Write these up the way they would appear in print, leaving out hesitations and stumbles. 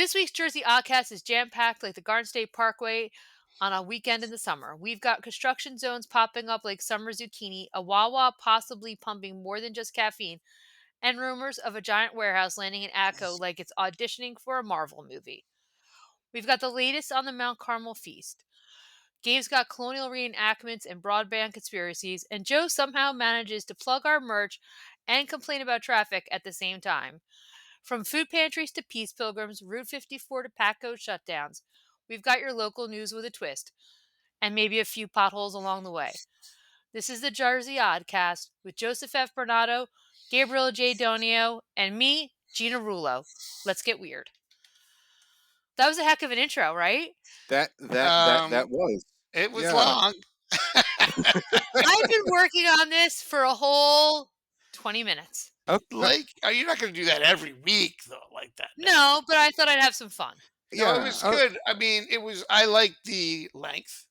This week's Jersey Oddcast is jam-packed like the Garden State Parkway on a weekend in the summer. We've got construction zones popping up like summer zucchini, a Wawa possibly pumping more than just caffeine, and rumors of a giant warehouse landing in Atco like it's auditioning for a Marvel movie. We've got the latest on the Mount Carmel feast. Gabe's got Colonial reenactments and broadband conspiracies, and Joe somehow manages to plug our merch and complain about traffic at the same time. From food pantries to peace pilgrims, Route 54 to PATCO shutdowns, we've got your local news with a twist, and maybe a few potholes along the way. This is the Jersey Oddcast with Joseph F. Berenato, Gabriel J. Donio, and me, Gina Rullo. Let's get weird. That was a heck of an intro, right? That was. It was Yeah. long. I've been working on this for a whole 20 minutes. Like, you're not going to do that every week, though, like that. No, but I thought I'd have some fun. No, it was good. I mean, I liked the length,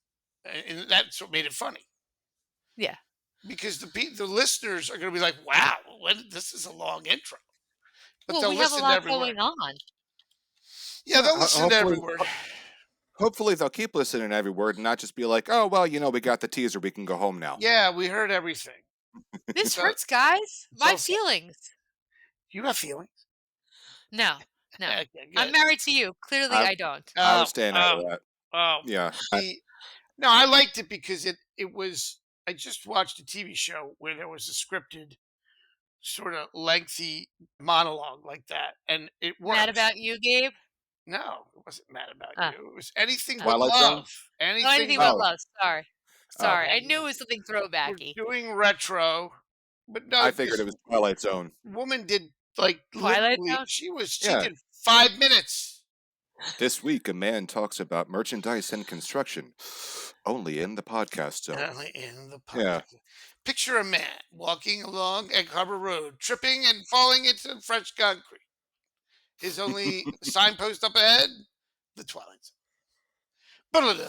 and that's what made it funny. Yeah. Because the listeners are going to be like, wow, this is a long intro. But Well, they'll we have a listen to lot every going word. on. Yeah, they'll listen to every word. Hopefully they'll keep listening to every word and not just be like, oh, well, we got the teaser. We can go home now. Yeah, we heard everything. This hurts, guys. My okay. feelings. You have feelings? No. Okay, I'm married to you. Clearly, I don't. I was staying out of that. Oh, yeah. No, I liked it because it was. I just watched a TV show where there was a scripted, sort of lengthy monologue like that, and it worked. Mad about you, Gabe? No, it wasn't mad about you. It was anything but Twilight love. Zone? Anything but love. Sorry. Oh, I knew it was something throwbacky. We're doing retro, but no. I figured it was Twilight Zone. Woman did like Twilight literally. Zone? She did 5 minutes. This week, a man talks about merchandise and construction, only in the podcast zone. Only in the podcast. Yeah. Picture a man walking along Egg Harbor Road, tripping and falling into fresh concrete. His only signpost up ahead, the Twilight Zone.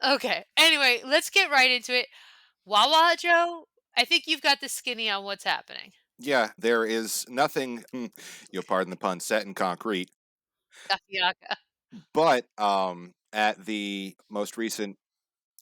Okay. Anyway, let's get right into it. Wawa, Joe, I think you've got the skinny on what's happening. Yeah, there is nothing, you'll pardon the pun, set in concrete. Yaka. But at the most recent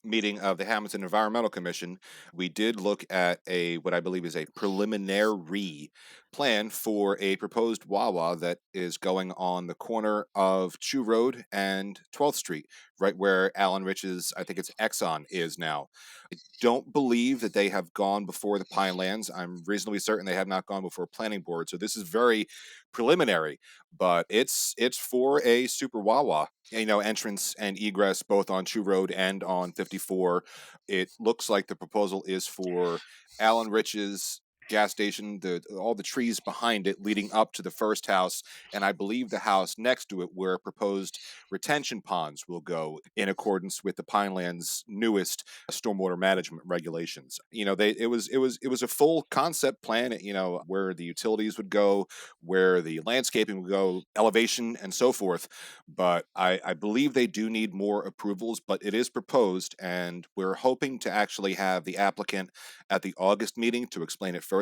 meeting of the Hammonton Environmental Commission, we did look at what I believe is a preliminary plan for a proposed Wawa that is going on the corner of Chew Road and 12th Street, right where Alan Rich's, I think it's Exxon, is now. I don't believe that they have gone before the Pinelands. I'm reasonably certain they have not gone before planning board. So this is very preliminary, but it's for a super Wawa, entrance and egress both on Chew Road and on 54. It looks like the proposal is for Alan Rich's gas station, all the trees behind it leading up to the first house, and I believe the house next to it where proposed retention ponds will go in accordance with the Pinelands' newest stormwater management regulations. It was a full concept plan, where the utilities would go, where the landscaping would go, elevation and so forth. But I believe they do need more approvals, but it is proposed, and we're hoping to actually have the applicant at the August meeting to explain it further.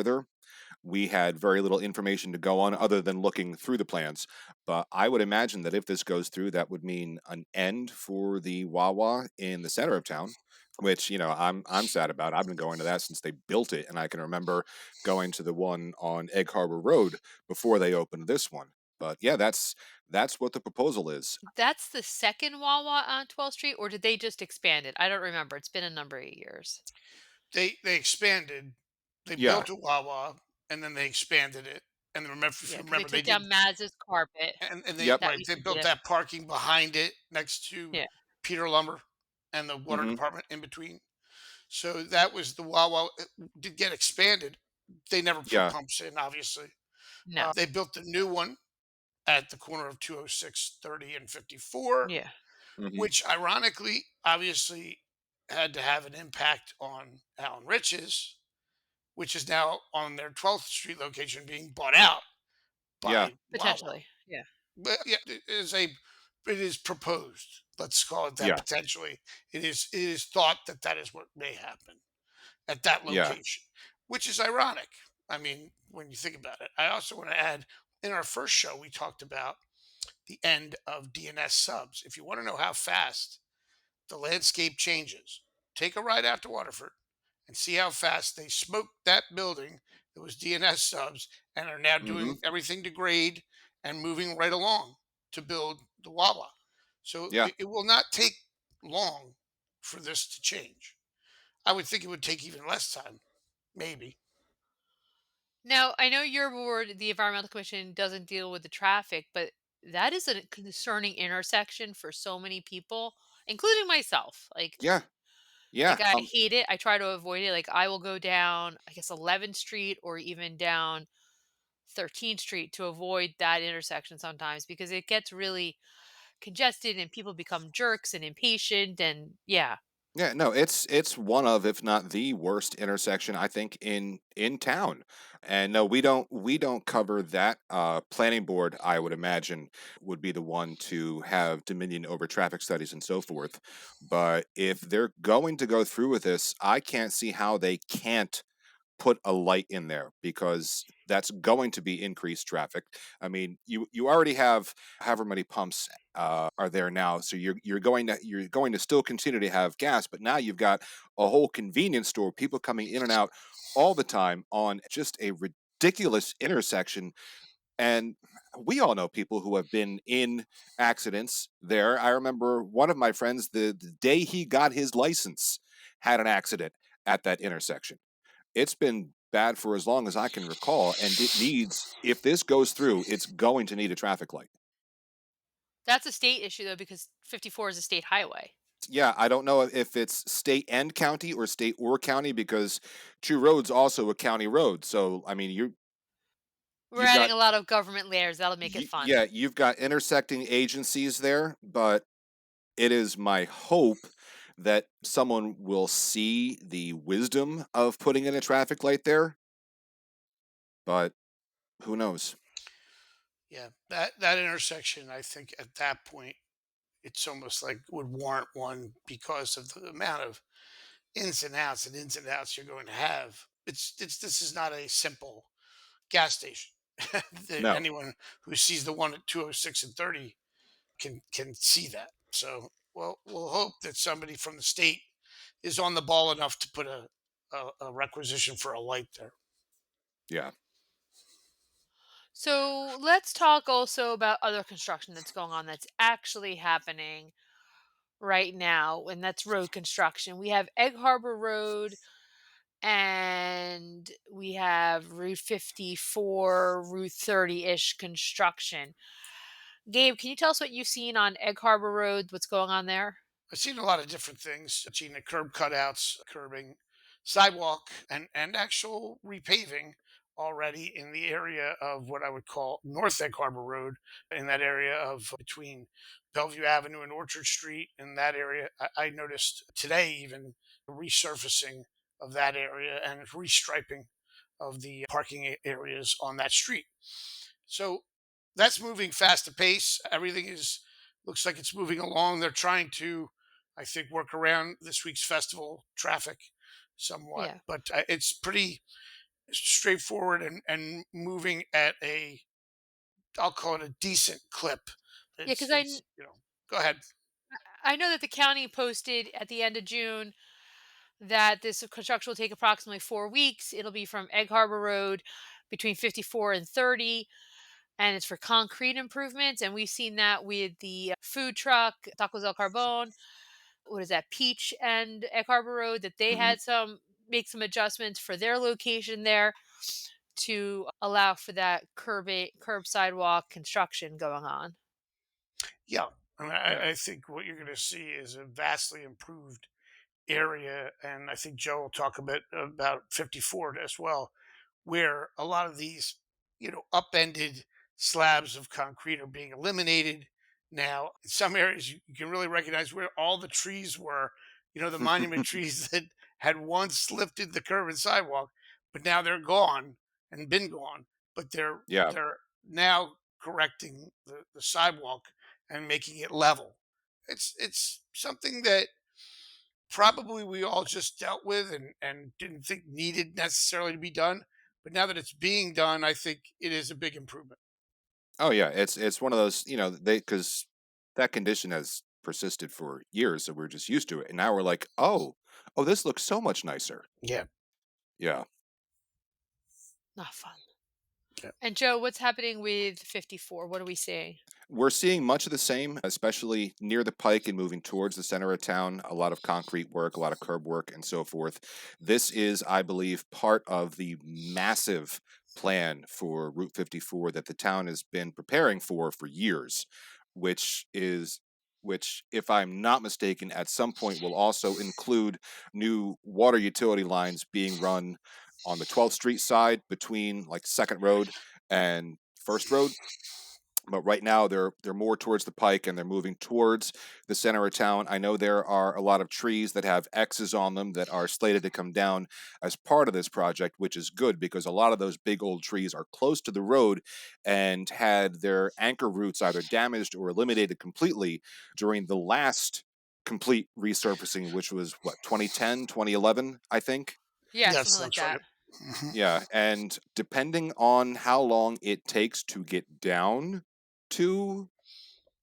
We had very little information to go on other than looking through the plans, but I would imagine that if this goes through, that would mean an end for the Wawa in the center of town, which I'm sad about. I've been going to that since they built it, and I can remember going to the one on Egg Harbor Road before they opened this one. But yeah, that's what the proposal is. That's the second Wawa on 12th Street, or did they just expand it? I don't remember. It's been a number of years. They expanded. They built a Wawa, and then they expanded it. And remember, they took down Maz's carpet. And they built that parking behind it next to Peter Lumber and the water department in between. So that was the Wawa. It did get expanded. They never put pumps in, obviously. No. They built the new one at the corner of 206, 30, and 54. Yeah. Which, ironically, obviously had to have an impact on Alan Rich's, which is now on their 12th Street location being bought out by potentially. Wawa. But it is proposed. Let's call it that. Potentially, it is thought that is what may happen at that location, which is ironic. I mean, when you think about it. I also want to add, in our first show, we talked about the end of DNS subs. If you want to know how fast the landscape changes, take a ride out to Waterford and see how fast they smoked that building that was DNS subs and are now Hmm. doing everything to grade and moving right along to build the Wawa. So Yeah. it will not take long for this to change. I would think it would take even less time, maybe. Now, I know your board, the Environmental Commission, doesn't deal with the traffic, but that is a concerning intersection for so many people, including myself. Yeah. Like Yeah. I hate it. I try to avoid it. Like I will go down, I guess, 11th Street or even down 13th Street to avoid that intersection sometimes because it gets really congested and people become jerks and impatient and yeah. Yeah, no, it's one of, if not the worst intersection I think in town. And no, we don't cover that. Planning board, I would imagine, would be the one to have dominion over traffic studies and so forth. But if they're going to go through with this, I can't see how they can't put a light in there because that's going to be increased traffic. I mean, you already have however many pumps are there now, so you're going to still continue to have gas, but now you've got a whole convenience store, people coming in and out all the time on just a ridiculous intersection. And we all know people who have been in accidents there. I remember one of my friends, the day he got his license, had an accident at that intersection. It's been bad for as long as I can recall, and it needs, if this goes through, it's going to need a traffic light. That's a state issue though because 54 is a state highway. Yeah, I don't know if it's state and county or state or county because True Road's also a county road. So I mean, We're you've adding got a lot of government layers. That'll make it fun. yeah, you've got intersecting agencies there, but it is my hope that someone will see the wisdom of putting in a traffic light there, but who knows? Yeah, that intersection, I think at that point, it's almost like would warrant one because of the amount of ins and outs you're going to have. It's this is not a simple gas station. No. Anyone who sees the one at 206 and 30 can see that. So, well, we'll hope that somebody from the state is on the ball enough to put a requisition for a light there. Yeah. So let's talk also about other construction that's going on that's actually happening right now, and that's road construction. We have Egg Harbor Road and we have Route 54, Route 30 ish construction. Gabe, can you tell us what you've seen on Egg Harbor Road? What's going on there? I've seen a lot of different things, Gina. Curb cutouts, curbing, sidewalk, and actual repaving already in the area of what I would call North Egg Harbor Road, in that area of between Bellevue Avenue and Orchard Street. In that area, I noticed today even resurfacing of that area and restriping of the parking areas on that street. So that's moving fast a pace. Everything is looks like it's moving along. They're trying to, I think, work around this week's festival traffic somewhat, Yeah. but it's pretty straightforward and moving at a, I'll call it a decent clip. Yeah, because It's go ahead. I know that the county posted at the end of June that this construction will take approximately 4 weeks. It'll be from Egg Harbor Road between 54 and 30, and it's for concrete improvements. And we've seen that with the food truck, Tacos El Carbon. What is that, Peach and Egg Harbor Road, that they Hmm. had some make some adjustments for their location there to allow for that curb sidewalk construction going on. Yeah, I mean, Yeah. I think what you're going to see is a vastly improved area, and I think Joe will talk a bit about 54 as well, where a lot of these, upended slabs of concrete are being eliminated now. In some areas, you can really recognize where all the trees were, the monument trees that had once lifted the curb and sidewalk, but now they're gone and been gone. But they're Yeah. they're now correcting the sidewalk and making it level. It's something that probably we all just dealt with and didn't think needed necessarily to be done. But now that it's being done, I think it is a big improvement. Oh yeah, it's one of those, they because that condition has persisted for years, so we're just used to it. And now we're like, oh, this looks so much nicer. Yeah. Yeah. Not fun. Yeah. And Joe, what's happening with 54? What are we seeing? We're seeing much of the same, especially near the pike and moving towards the center of town. A lot of concrete work, a lot of curb work, and so forth. This is, I believe, part of the massive plan for Route 54 that the town has been preparing for years, which is. Which, if I'm not mistaken, at some point will also include new water utility lines being run on the 12th Street side between like Second Road and First Road. But right now they're more towards the pike and they're moving towards the center of town. I know there are a lot of trees that have X's on them that are slated to come down as part of this project, which is good because a lot of those big old trees are close to the road and had their anchor roots either damaged or eliminated completely during the last complete resurfacing, which was what, 2010, 2011, I think. Yeah, That something like sounds right. that. Mhm. Yeah, and depending on how long it takes to get down to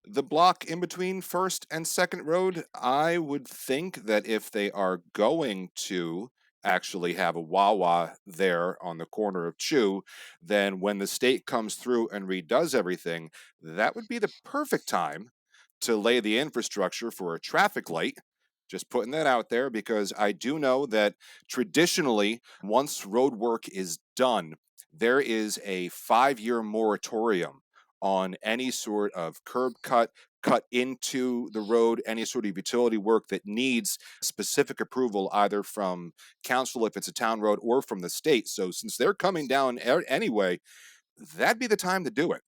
the block in between First and Second Road, I would think that if they are going to actually have a Wawa there on the corner of Chew, then when the state comes through and redoes everything, that would be the perfect time to lay the infrastructure for a traffic light. Just putting that out there because I do know that traditionally, once road work is done, there is a 5-year moratorium on any sort of curb cut into the road, any sort of utility work that needs specific approval either from council if it's a town road or from the state. So since they're coming down anyway, that'd be the time to do it.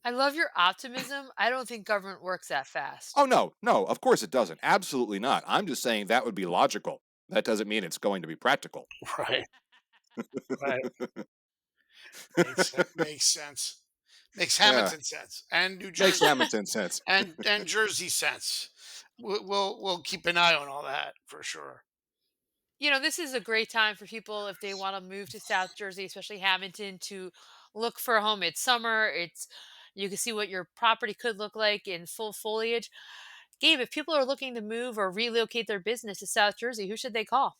I love your optimism. I don't think government works that fast. Oh no, no, of course it doesn't. Absolutely not. I'm just saying that would be logical. That doesn't mean it's going to be practical. Right. Right. Makes sense. Makes Yeah, Hammonton sense, and New makes Jersey Hammonton sense. and Jersey sense. We'll keep an eye on all that for sure. This is a great time for people if they want to move to South Jersey, especially Hammonton, to look for a home. It's summer. You can see what your property could look like in full foliage. Gabe, if people are looking to move or relocate their business to South Jersey, who should they call?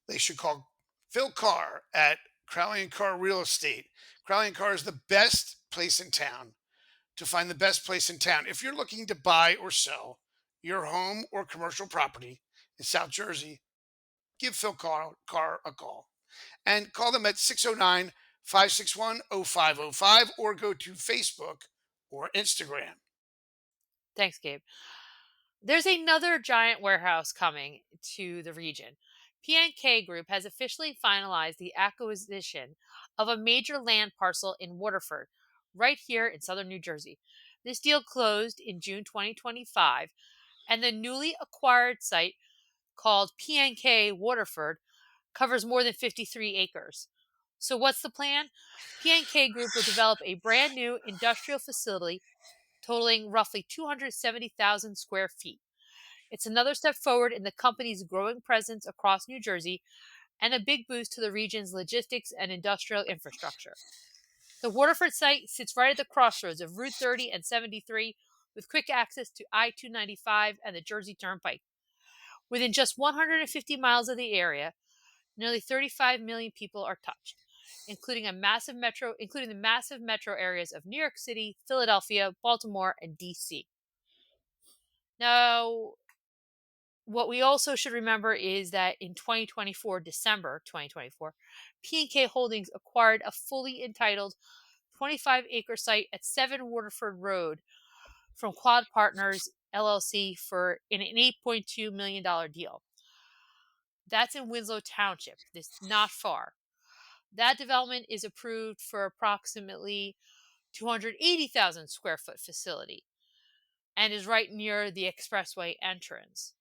They should call Phil Carr at Crowley and Carr Real Estate. Crowley and Carr is the best place in town to find the best place in town. If you're looking to buy or sell your home or commercial property in South Jersey, give Phil Carr a call and call them at 609 561 0505 or go to Facebook or Instagram. Thanks, Gabe. There's another giant warehouse coming to the region. PNK Group has officially finalized the acquisition of a major land parcel in Waterford, right here in southern New Jersey. This deal closed in June 2025, and the newly acquired site, called PNK Waterford, covers more than 53 acres. So, what's the plan? PNK Group will develop a brand new industrial facility totaling roughly 270,000 square feet. It's another step forward in the company's growing presence across New Jersey and a big boost to the region's logistics and industrial infrastructure. The Waterford site sits right at the crossroads of Route 30 and 73 with quick access to I 295 and the Jersey Turnpike. Within just 150 miles of the area, nearly 35 million people are touched, including the massive metro areas of New York City, Philadelphia, Baltimore, and DC. Now, what we also should remember is that in December 2024, P&K Holdings acquired a fully entitled 25-acre site at 7 Waterford Road from Quad Partners LLC for an $8.2 million deal. That's in Winslow Township. This not far. That development is approved for approximately 280,000 square foot facility and is right near the expressway entrance.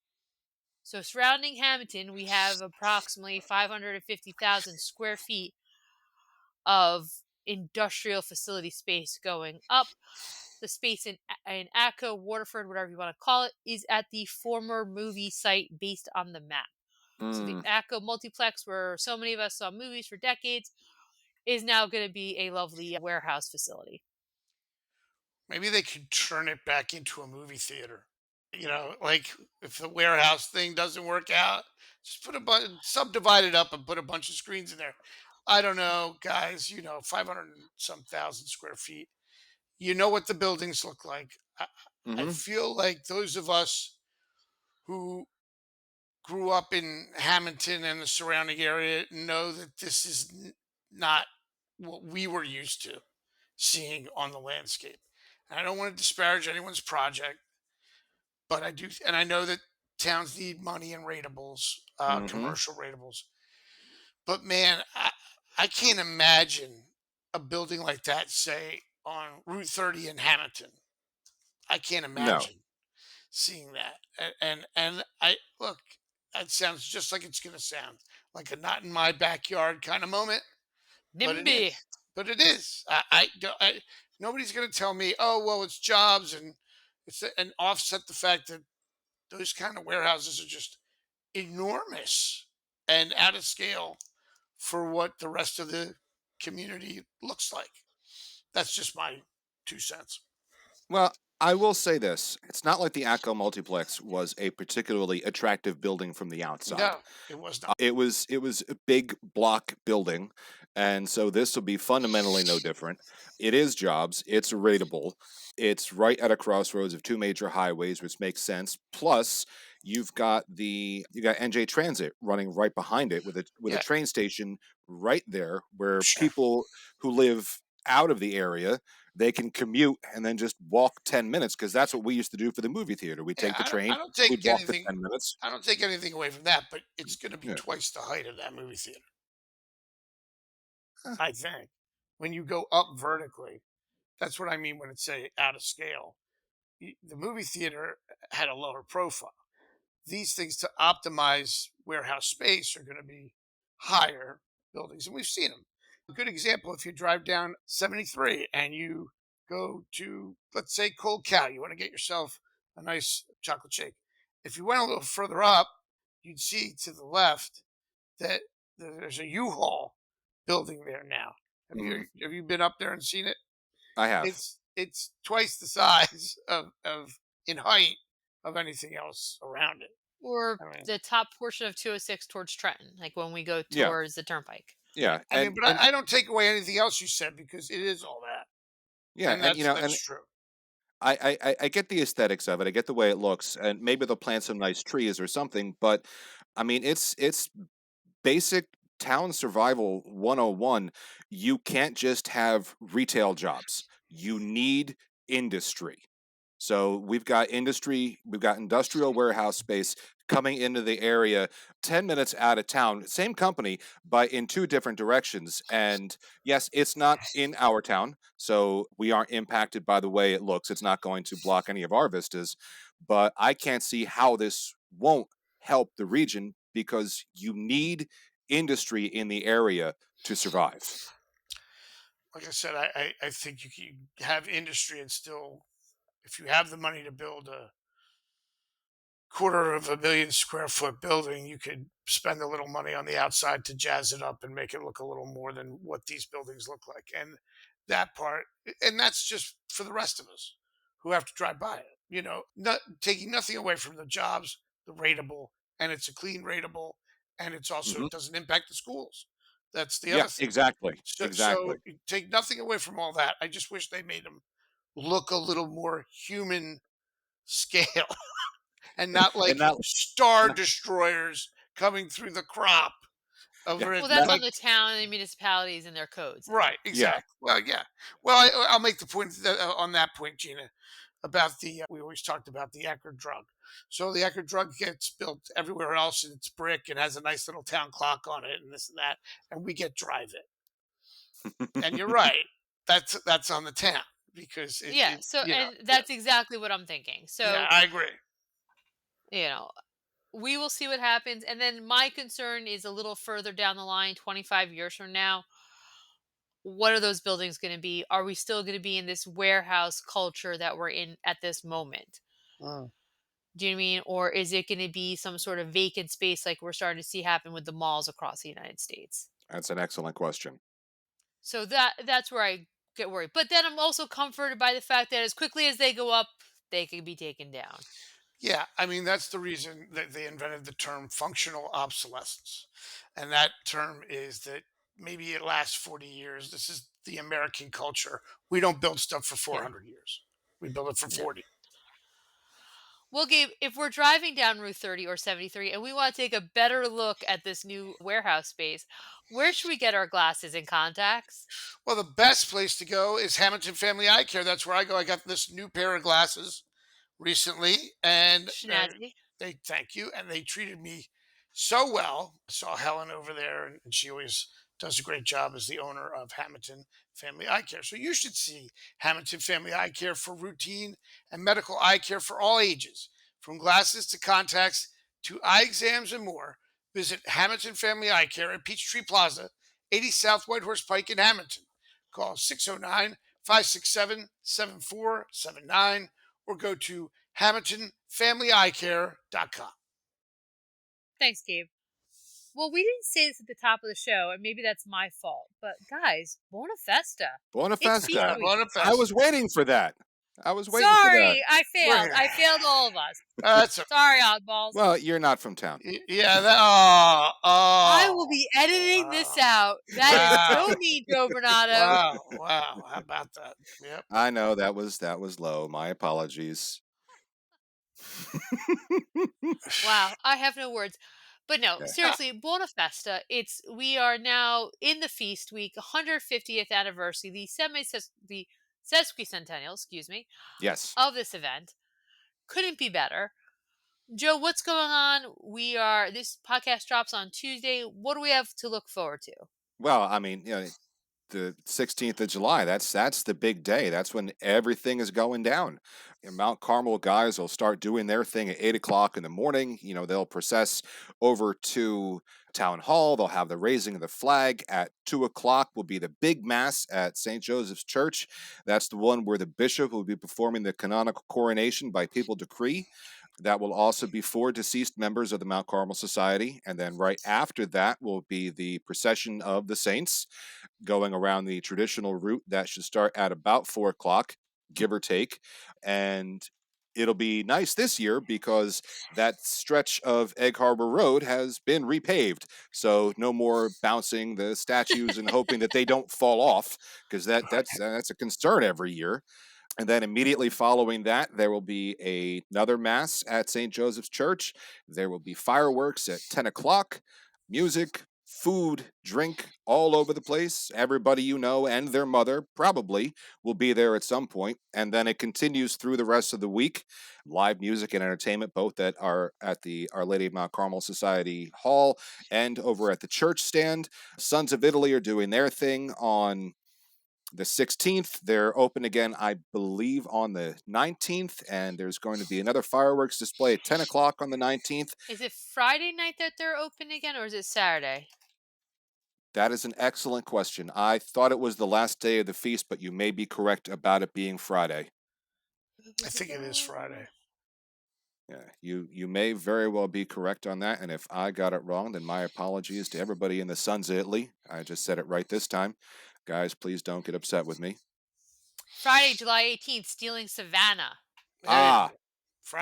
So, surrounding Hammonton, we have approximately 550,000 square feet of industrial facility space going up. The space in Atco, Waterford, whatever you want to call it, is at the former movie site based on the map. So, the Mm, Atco multiplex, where so many of us saw movies for decades, is now going to be a lovely warehouse facility. Maybe they could turn it back into a movie theater. Like if the warehouse thing doesn't work out, just put a bunch, subdivide it up and put a bunch of screens in there. I don't know, guys. 500 and some thousand square feet. You know what the buildings look like. I Hmm. feel like those of us who grew up in Hammonton and the surrounding area know that this is not what we were used to seeing on the landscape. And I don't want to disparage anyone's project, but I do, and I know that towns need money and rateables, Hmm. commercial rateables. But man, I can't imagine a building like that, say on Route 30 in Hammonton. I can't No. imagine seeing that. And I look, that sounds just like it's going to sound like a not in my backyard kind of moment, but it NIMBY. is. But it is. I, don't- I Nobody's going to tell me, oh well, it's jobs and offset the fact that those kind of warehouses are just enormous and out of scale for what the rest of the community looks like. That's just my 2 cents. Well, I will say this. It's not like the Atco multiplex was a particularly attractive building from the outside. No, it was not. It was a big block building, and so this will be fundamentally no different. It is jobs. It's rateable. It's right at a crossroads of two major highways, which makes sense. Plus, you got NJ Transit running right behind it with a Yeah, train station right there, where sure. people who live out of the area, they can commute and then just walk 10 minutes, because that's what we used to do for the movie theater. We'd Yeah, take the train, I don't we'd take walk the anything. 10 minutes. I don't take anything away from that, but it's going to be Yeah. twice the height of that movie theater. Huh. I think when you go up vertically, that's what I mean when it's say out of scale. The movie theater had a lower profile. These things to optimize warehouse space are going to be higher buildings, and we've seen them. A good example: if you drive down 73 and you go to, let's say, Cold Cow, you want to get yourself a nice chocolate shake. If you went a little further up, you'd see to the left that there's a U-Haul building there now. Have Mhm. you been up there and seen it? I have. It's twice the size of in height of anything else around it. Or I mean, the top portion of 206 towards Trenton, like when we go Yeah. towards the turnpike. yeah. Yeah. I mean, And but and I don't take away anything else you said because it is all that, yeah, and and that's true. I get the aesthetics of it. I get the way it looks, and maybe they'll plant some nice trees or something. But I mean, it's basic town survival 101. You can't just have retail jobs. You need industry. So we've got industrial warehouse space coming into the area 10 minutes out of town, same company, but in two different directions. And yes, it's not in our town, so we aren't impacted by the way it looks. It's not going to block any of our vistas, but I can't see how this won't help the region, because you need industry in the area to survive. Like I said, I think you can have industry and still, if you have the money to build a quarter of a million square foot building, you could spend a little money on the outside to jazz it up and make it look a little more than what these buildings look like. And that part, and that's just for the rest of us who have to drive by it. Not taking nothing away from the jobs, the rateable, and it's a clean rateable, and it's also Mhm. it doesn't impact the schools. That's the Yeah, other thing. exactly. So Exactly. you take nothing away from all that. I just wish they made them look a little more human scale and not And like not, star not destroyers coming through the crop of yeah, Well, it. that's not on Like, the town and municipalities and their codes then. right, yeah. exactly. Well, yeah. Well, I'll make the point on that point, Gina, about we always talked about the Ecker drug. So the Ecker drug gets built everywhere else, and it's brick and has a nice little town clock on it, and this and that, and we get drive it. And you're right. That's on the town because Yeah, so you know, and yeah, that's exactly what I'm thinking. yeah, So, I agree. you know, we will see what happens. And then my concern is a little further down the line, 25 years from now. What are those buildings going to be? Are we still going to be in this warehouse culture that we're in at this moment? Mm. Do you know what I mean? Or is it going to be some sort of vacant space like we're starting to see happen with the malls across the United States? That's an excellent question. So that's where I get worried. But then I'm also comforted by the fact that as quickly as they go up, they can be taken down. Yeah, I mean that's the reason that they invented the term functional obsolescence. And that term is that maybe it lasts 40 years. This is the American culture. We don't build stuff for Yeah. 400 years. We build it for No. 40. Well, Gabe, if we're driving down Route 30 or 73 and we want to take a better look at this new warehouse space, where should we get our glasses and contacts? Well, the best place to go is Hammonton Family Eye Care. That's where I go. I got this new pair of glasses recently, and Schnazzy. they thank you, and they treated me so well. I saw Helen over there, and she always does a great job as the owner of Hammonton Family Eye Care. So you should see Hammonton Family Eye Care for routine and medical eye care for all ages, from glasses to contacts to eye exams and more. Visit Hammonton Family Eye Care at Peachtree Plaza, 80 South Whitehorse Pike in Hammonton. Call 609-567-7479 or go to HammontonFamilyEyeCare.com. Thanks, Gabe. Well, we didn't say this at the top of the show, and maybe that's my fault. But guys, Buona Festa. Buona It's feast Yeah, festa. week. Buona I was Festa. waiting for that. I was waiting for that. Sorry, I We're failed. here. I failed all of us. That's okay. Sorry, oddballs. Well, you're not from town. Yeah, that, oh, I will oh, be editing this wow. out. That is Wow. so mean, Joe Bernato. Wow. Wow. How about that? Yep. I know that was low. My apologies. Wow, I have no words. But no, Yeah. seriously, Buona Festa. We are now in the feast week, 150th anniversary, the sesquicentennial, excuse me, Yes. of this event. Couldn't be better. Joe, what's going on? This podcast drops on Tuesday. What do we have to look forward to? Well, I mean, the 16th of July, that's the big day. That's when everything is going down. Mount Carmel guys will start doing their thing at 8 o'clock in the morning. They'll process over to town hall. They'll have the raising of the flag at 2 o'clock. Will be the big mass at St. Joseph's Church. That's the one where the bishop will be performing the canonical coronation by papal decree. That will also be for deceased members of the Mount Carmel Society. And then right after that will be the procession of the saints going around the traditional route. That should start at about 4 o'clock, give or take. And it'll be nice this year because that stretch of Egg Harbor Road has been repaved. So no more bouncing the statues and hoping that they don't fall off, because that's a concern every year. And then immediately following that, there will be another mass at St. Joseph's Church. There will be fireworks at 10 o'clock, music, food, drink all over the place. Everybody you know and their mother probably will be there at some point. And then it continues through the rest of the week. Live music and entertainment, both that are at the Our Lady of Mount Carmel Society Hall and over at the church stand. Sons of Italy are doing their thing on the 16th. They're open again, I believe, on the 19th, and there's going to be another fireworks display at 10 o'clock on the 19th. Is it Friday night that they're open again, or is it Saturday? That is an excellent question. I thought it was the last day of the feast, but you may be correct about it being Friday. I think it is Friday. Yeah, you may very well be correct on that, and if I got it wrong, then my apologies to everybody in the Sons of Italy. I just said it right this time. Guys, please don't get upset with me. Friday, July 18th, Stealing Savannah. Friday.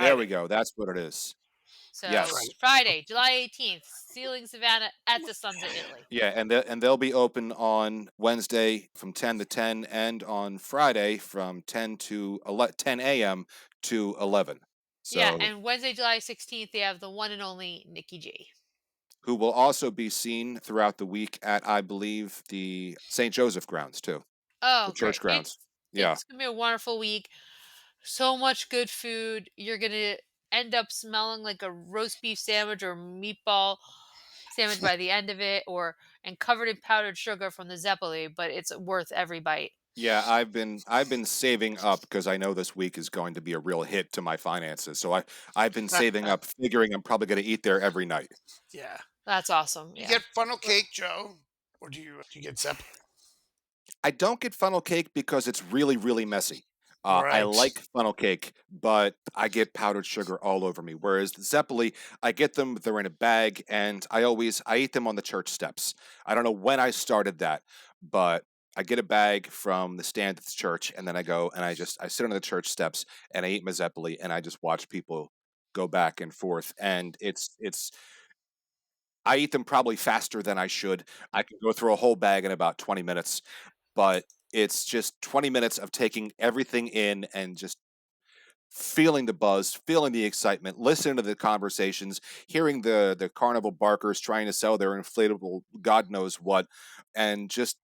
There we go. That's what it is. So Yes. Friday, July 18th, Stealing Savannah at the Sons of Italy. Yeah, and they'll be open on Wednesday from 10 to 10, and on Friday from 10 a.m. to 11. So, Yeah, and Wednesday, July 16th, they have the one and only Nikki G. who will also be seen throughout the week at, I believe, the St. Joseph grounds too, Oh, the great. church grounds. Yeah. It's going to be a wonderful week. So much good food. You're going to end up smelling like a roast beef sandwich or meatball sandwich by the end of it, and covered in powdered sugar from the Zeppeli, but it's worth every bite. Yeah, I've been saving up because I know this week is going to be a real hit to my finances. So I've been saving up, figuring I'm probably going to eat there every night. Yeah. That's awesome. You Yeah. get funnel cake, Joe, or do you get Zeppelin? I don't get funnel cake because it's really, really messy. I Right. like funnel cake, but I get powdered sugar all over me. Whereas the Zeppeli, I get them, they're in a bag, and I eat them on the church steps. I don't know when I started that, but I get a bag from the stand at the church, and then I go and I sit on the church steps and I eat my zeppoli and I just watch people go back and forth. And it's I eat them probably faster than I should. I can go through a whole bag in about 20 minutes, but it's just 20 minutes of taking everything in and just feeling the buzz, feeling the excitement, listening to the conversations, hearing the carnival barkers trying to sell their inflatable God knows what, and just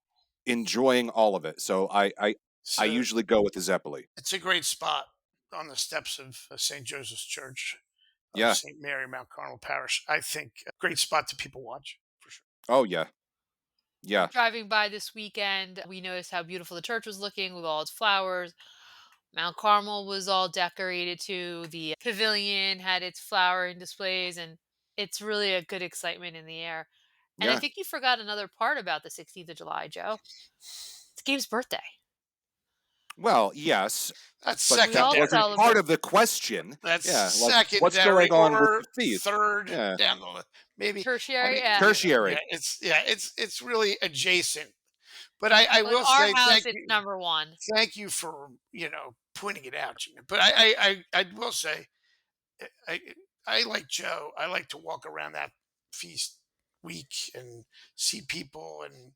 enjoying all of it. So I So usually go with the Zeppeli. it's a great spot on the steps of St. Joseph's Church of Yeah. St. Mary, Mount Carmel Parish. I think a great spot to people watch for sure. Oh yeah. Yeah. Driving by this weekend, we noticed how beautiful the church was looking with all its flowers. Mount Carmel was all decorated too. The pavilion had its flowering displays, and it's really a good excitement in the air. And I Yeah. think you forgot another part about the 16th of July, Joe. It's Gabe's birthday. Well, yes, That's but We that all secondary. wasn't part celebrate. of the question. That's Yeah, like what's secondary going on with or the feast? third Yeah. down the list. Maybe I Tertiary, mean, yeah. yeah, Tertiary. it's really adjacent. But I Well, in will our say house, it's number one. thank you for pointing it out, Gina. But I will say I I like Joe. I like to walk around that feast week and see people and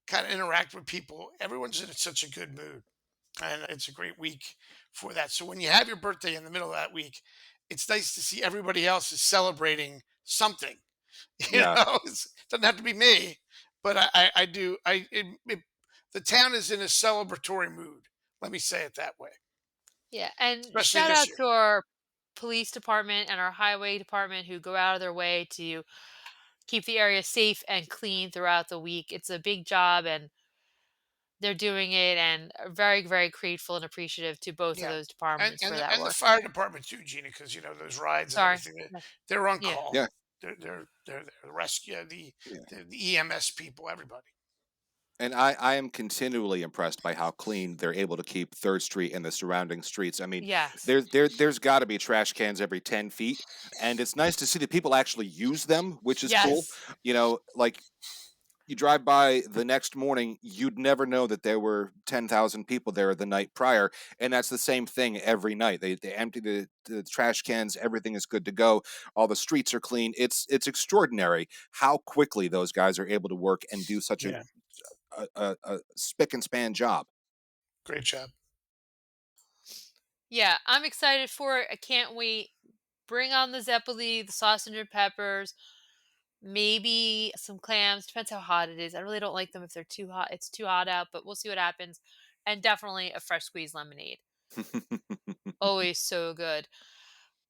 kind of interact with people. Everyone's in such a good mood, and it's a great week for that. So when you have your birthday in the middle of that week, it's nice to see everybody else is celebrating something. Yeah. It doesn't have to be me, but I do. The town is in a celebratory mood. Let me say it that way, Yeah, and especially shout this out year. to our police department and our highway department who go out of their way to keep the area safe and clean throughout the week. It's a big job and they're doing it and are very, very grateful and appreciative to both of Yeah, those departments for that and the work. fire department too, Gina, because those rides and Sorry. everything. Yeah. They're on Yeah. call. Yeah. They're the rescue, Yeah. the EMS people, everybody. And I am continually impressed by how clean they're able to keep Third Street and the surrounding streets. I mean, Yes. there's got to be trash cans every 10 feet, and it's nice to see that people actually use them, which is cool. Yes. Like you drive by the next morning, you'd never know that there were 10,000 people there the night prior, and that's the same thing every night. They empty the trash cans, everything is good to go. All the streets are clean. It's extraordinary how quickly those guys are able to work and do such Yeah, a spick and span job. great job. Yeah, I'm excited for it. I can't wait. Bring on the Zeppeli, the sausage and peppers, maybe some clams. Depends how hot it is. I really don't like them if they're too hot. It's too hot out, but we'll see what happens. And definitely a fresh squeezed lemonade. Always so good.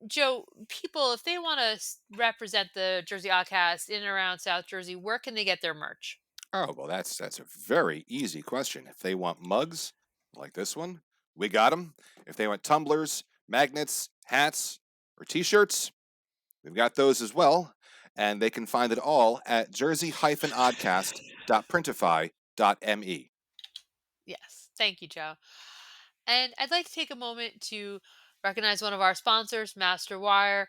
Joe, people, if they want to represent the Jersey Oddcast in and around South Jersey, where can they get their merch? Oh, well, that's a very easy question. If they want mugs like this one, we got them. If they want tumblers, magnets, hats, or t-shirts, we've got those as well. And they can find it all at jersey-oddcast.printify.me. Yes. Thank you, Joe. And I'd like to take a moment to recognize one of our sponsors, Master Wire,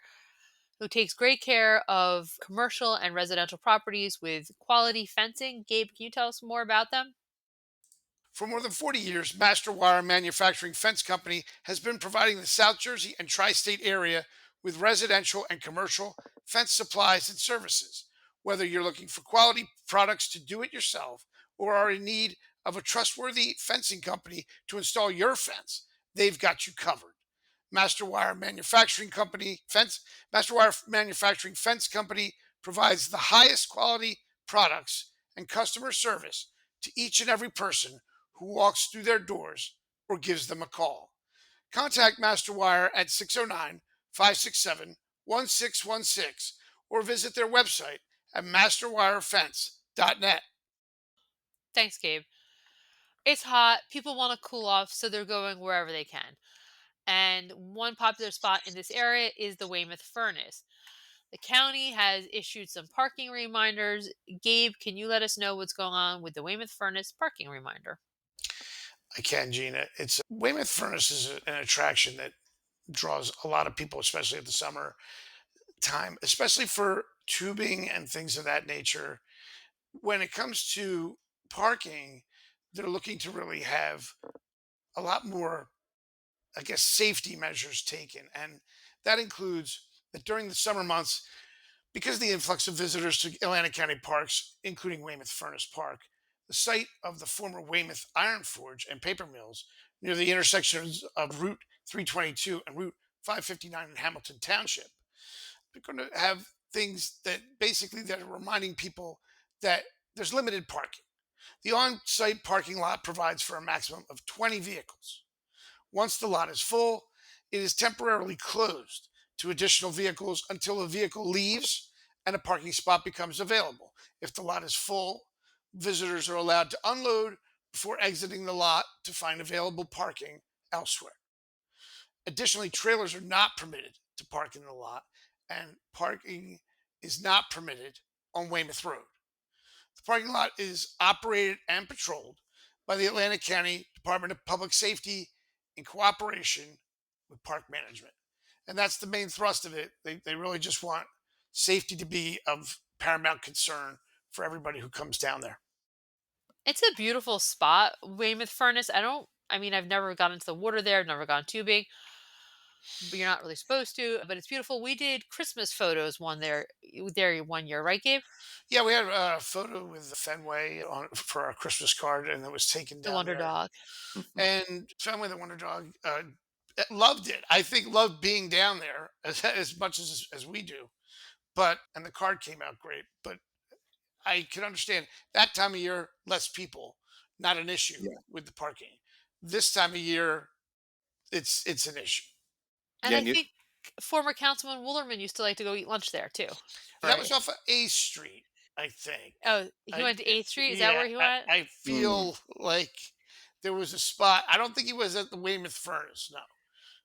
who takes great care of commercial and residential properties with quality fencing. Gabe, can you tell us more about them? For more than 40 years, Master Wire Manufacturing Fence Company has been providing the South Jersey and tri state area with residential and commercial fence supplies and services. Whether you're looking for quality products to do it yourself or are in need of a trustworthy fencing company to install your fence, they've got you covered. Master Wire Manufacturing Company Fence Master Wire Manufacturing Fence Company provides the highest quality products and customer service to each and every person who walks through their doors or gives them a call. Contact Masterwire at 609 567 1616 or visit their website at masterwirefence.net. Thanks, Gabe. It's hot. People want to cool off, so they're going wherever they can. And one popular spot in this area is the Weymouth Furnace. The county has issued some parking reminders. Gabe, can you let us know what's going on with the Weymouth Furnace parking reminder? I can, Gina. It's Weymouth Furnace is an attraction that draws a lot of people, especially at the summer time, especially for tubing and things of that nature. When it comes to parking, they're looking to really have a lot more, I guess, safety measures taken. And that includes that during the summer months, because of the influx of visitors to Atlantic County parks, including Weymouth Furnace Park, the site of the former Weymouth Iron Forge and paper mills near the intersections of Route 322 and Route 559 in Hammonton Township, they're going to have things that basically that are reminding people that there's limited parking. The on-site parking lot provides for a maximum of 20 vehicles. Once the lot is full, it is temporarily closed to additional vehicles until a vehicle leaves and a parking spot becomes available. If the lot is full, visitors are allowed to unload before exiting the lot to find available parking elsewhere. Additionally, trailers are not permitted to park in the lot, and parking is not permitted on Weymouth Road. The parking lot is operated and patrolled by the Atlantic County Department of Public Safety in cooperation with park management. And that's the main thrust of it. They really just want safety to be of paramount concern for everybody who comes down there. It's a beautiful spot, Weymouth Furnace. I mean, I've never gone into the water there, I've never gone tubing, but you're not really supposed to. But it's beautiful. We did Christmas photos there one year, right, Gabe? Yeah, we had a photo with Fenway on for our Christmas card, and it was taken The down Wonder there. Dog. And Fenway the Wonder Dog loved it. I think loved being down there as much as we do. But and the card came out great. But I can understand that time of year, less people, not an issue Yeah. with the parking. This time of year, it's an issue. And Yeah, I and you, think former Councilman Woolerman used to like to go eat lunch there too. That was Right. off of A Street, I think. Oh, he I went to 8th Street. Is that yeah, where he went? I mm, feel like there was a spot. I don't think he was at the Weymouth Furnace, no.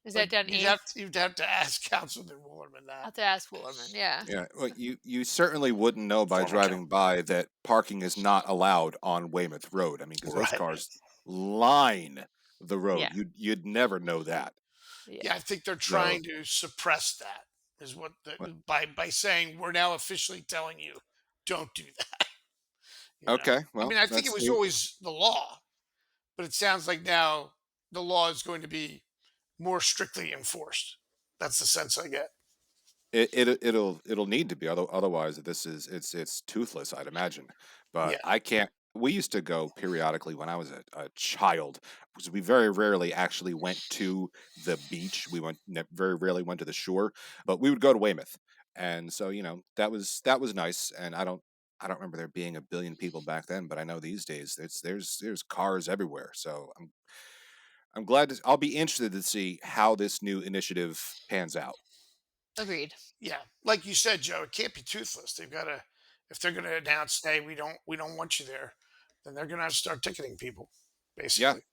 Is But that down 8th? you'd have to ask Councilman Woolerman I'll that, have to ask Woolerman. Yeah. yeah. Well, you certainly wouldn't know by former council. driving by that parking is not allowed on Weymouth Road. I mean, because those Right. cars line the road. Yeah. You'd never know that. Yeah, Yeah. I think they're So, trying to suppress that is what but- by saying we're now officially telling you don't do that. You know, okay, I well, mean, I think it that's was always the law, but it sounds like now the law is going to be more strictly enforced. That's the sense I get. it'll need to be, otherwise it's toothless, I'd imagine. But Yeah, I can't. We used to go periodically when I was a child, because we very rarely actually went to the beach. Very rarely went to the shore, but we would go to Weymouth, and so that was nice. And I don't remember there being a billion people back then, but I know these days there's cars everywhere. So I'm glad I'll be interested to see how this new initiative pans out. Agreed. yeah. Like you said, Joe, it can't be toothless. They've got to, if they're going to announce, "Hey, we don't want you there," then they're going to have to start ticketing people, Yeah. basically.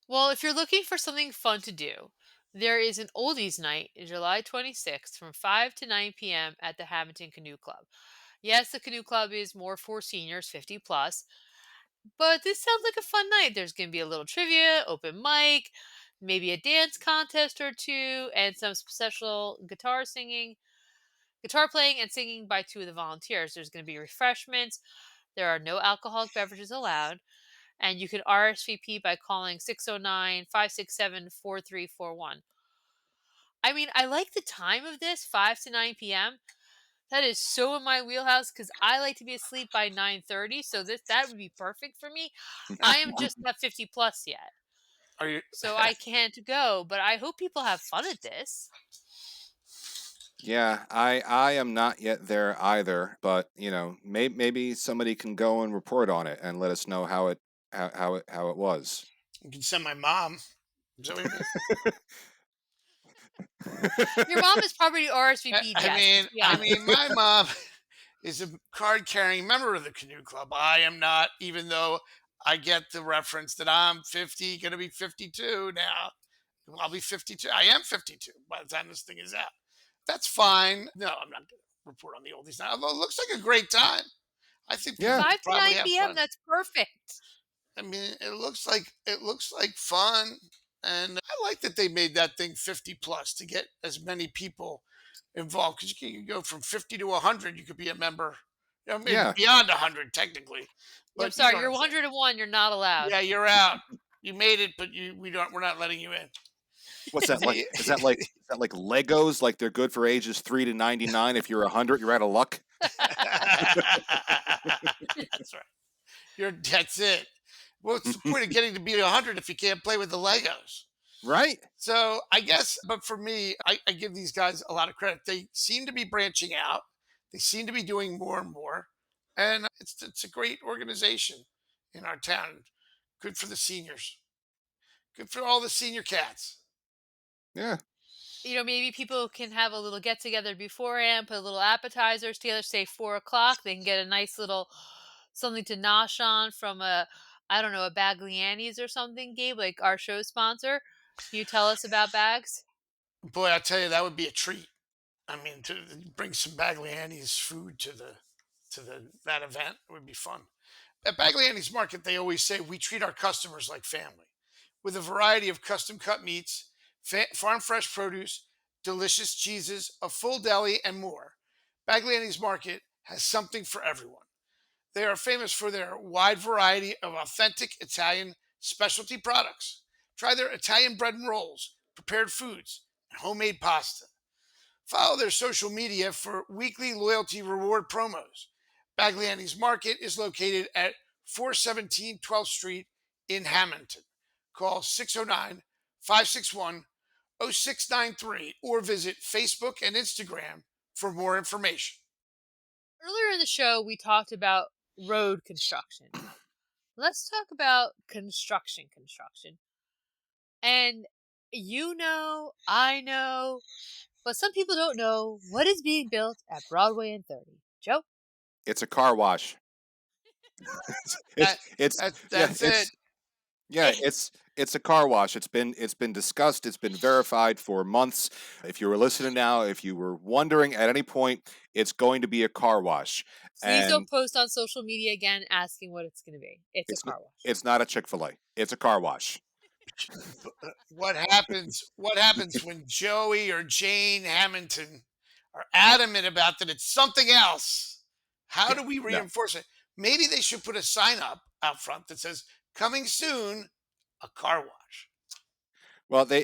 Well, if you're looking for something fun to do, there is an oldies night July 26th from 5 to 9 p.m. at the Hammonton Canoe Club. Yes, the Canoe Club is more for seniors 50 plus, but this sounds like a fun night. There's going to be a little trivia, open mic, maybe a dance contest or two, and some special guitar playing and singing by two of the volunteers. There's going to be refreshments. There are no alcoholic beverages allowed, and you can RSVP by calling 609-567-4341. I mean, I like the time of this, 5 to 9 p.m. That is so in my wheelhouse because I like to be asleep by 9:30, so that would be perfect for me. I am just not 50 plus yet, Are you? so I can't go, but I hope people have fun at this. Yeah, I am not yet there either, but maybe somebody can go and report on it and let us know how it was. You can send my mom. Is that what you mean? Your mom is probably I RSVP'd, I yes, let's mean, be I honest. mean, my mom is a card-carrying member of the canoe club. I am not, even though I get the reference that I'm 50, going to be 52 now. I'll be 52. I am 52 by the time this thing is out. That's fine. No, I'm not going to report on the oldies now. Although it looks like a great time. I think people Yeah, could 5 to probably 9 have p.m., fun. that's perfect. I mean, it looks like fun, and I like that they made that thing 50 plus to get as many people involved because you can go from 50 to 100. You could be a member I mean, Yeah. beyond 100 technically, Yeah, I'm but you sorry, know what you're I'm saying. 101, you're not allowed. Yeah, you're out. You made it, but we're not letting you in. What's that like? The- Is that like Legos? Like they're good for ages 3 to 99. If you're 100, you're out of luck. That's right. That's it. What's the point of getting to be 100 if you can't play with the Legos? Right? So I guess, but for me, I give these guys a lot of credit. They seem to be branching out. They seem to be doing more and more, and it's a great organization in our town. Good for the seniors. Good for all the senior cats. Yeah. Maybe people can have a little get together beforehand, put a little appetizers together, say 4 o'clock. They can get a nice little something to nosh on from I don't know, a Bagliani's or something, Gabe, like our show sponsor. Can you tell us about bags? Boy, I tell you, that would be a treat. I mean, to bring some Bagliani's food to that event would be fun. At Bagliani's Market, they always say we treat our customers like family, with a variety of custom cut meats, farm fresh produce, delicious cheeses, a full deli, and more. Bagliani's Market has something for everyone. They are famous for their wide variety of authentic Italian specialty products. Try their Italian bread and rolls, prepared foods, and homemade pasta. Follow their social media for weekly loyalty reward promos. Bagliani's Market is located at 417 12th Street in Hammonton. Call 609 561 0693 or visit Facebook and Instagram for more information. Earlier in the show, we talked about road construction. Let's talk about construction. And I know, but some people don't know what is being built at Broadway and 30. Joe? It's a car wash. That, It's yeah, that's it. it's a car wash. It's been discussed, it's been verified for months. If you were listening now, if you were wondering at any point, it's going to be a car wash. Please don't And post on social media again asking what it's going to be. It's a it's car wash. it's not a Chick-fil-A. It's a car wash. What happens when Joey or Jane Hammonton are adamant about that it's something else? How do we No. reinforce it? Maybe they should put a sign up out front that says coming soon, a car wash. Well, they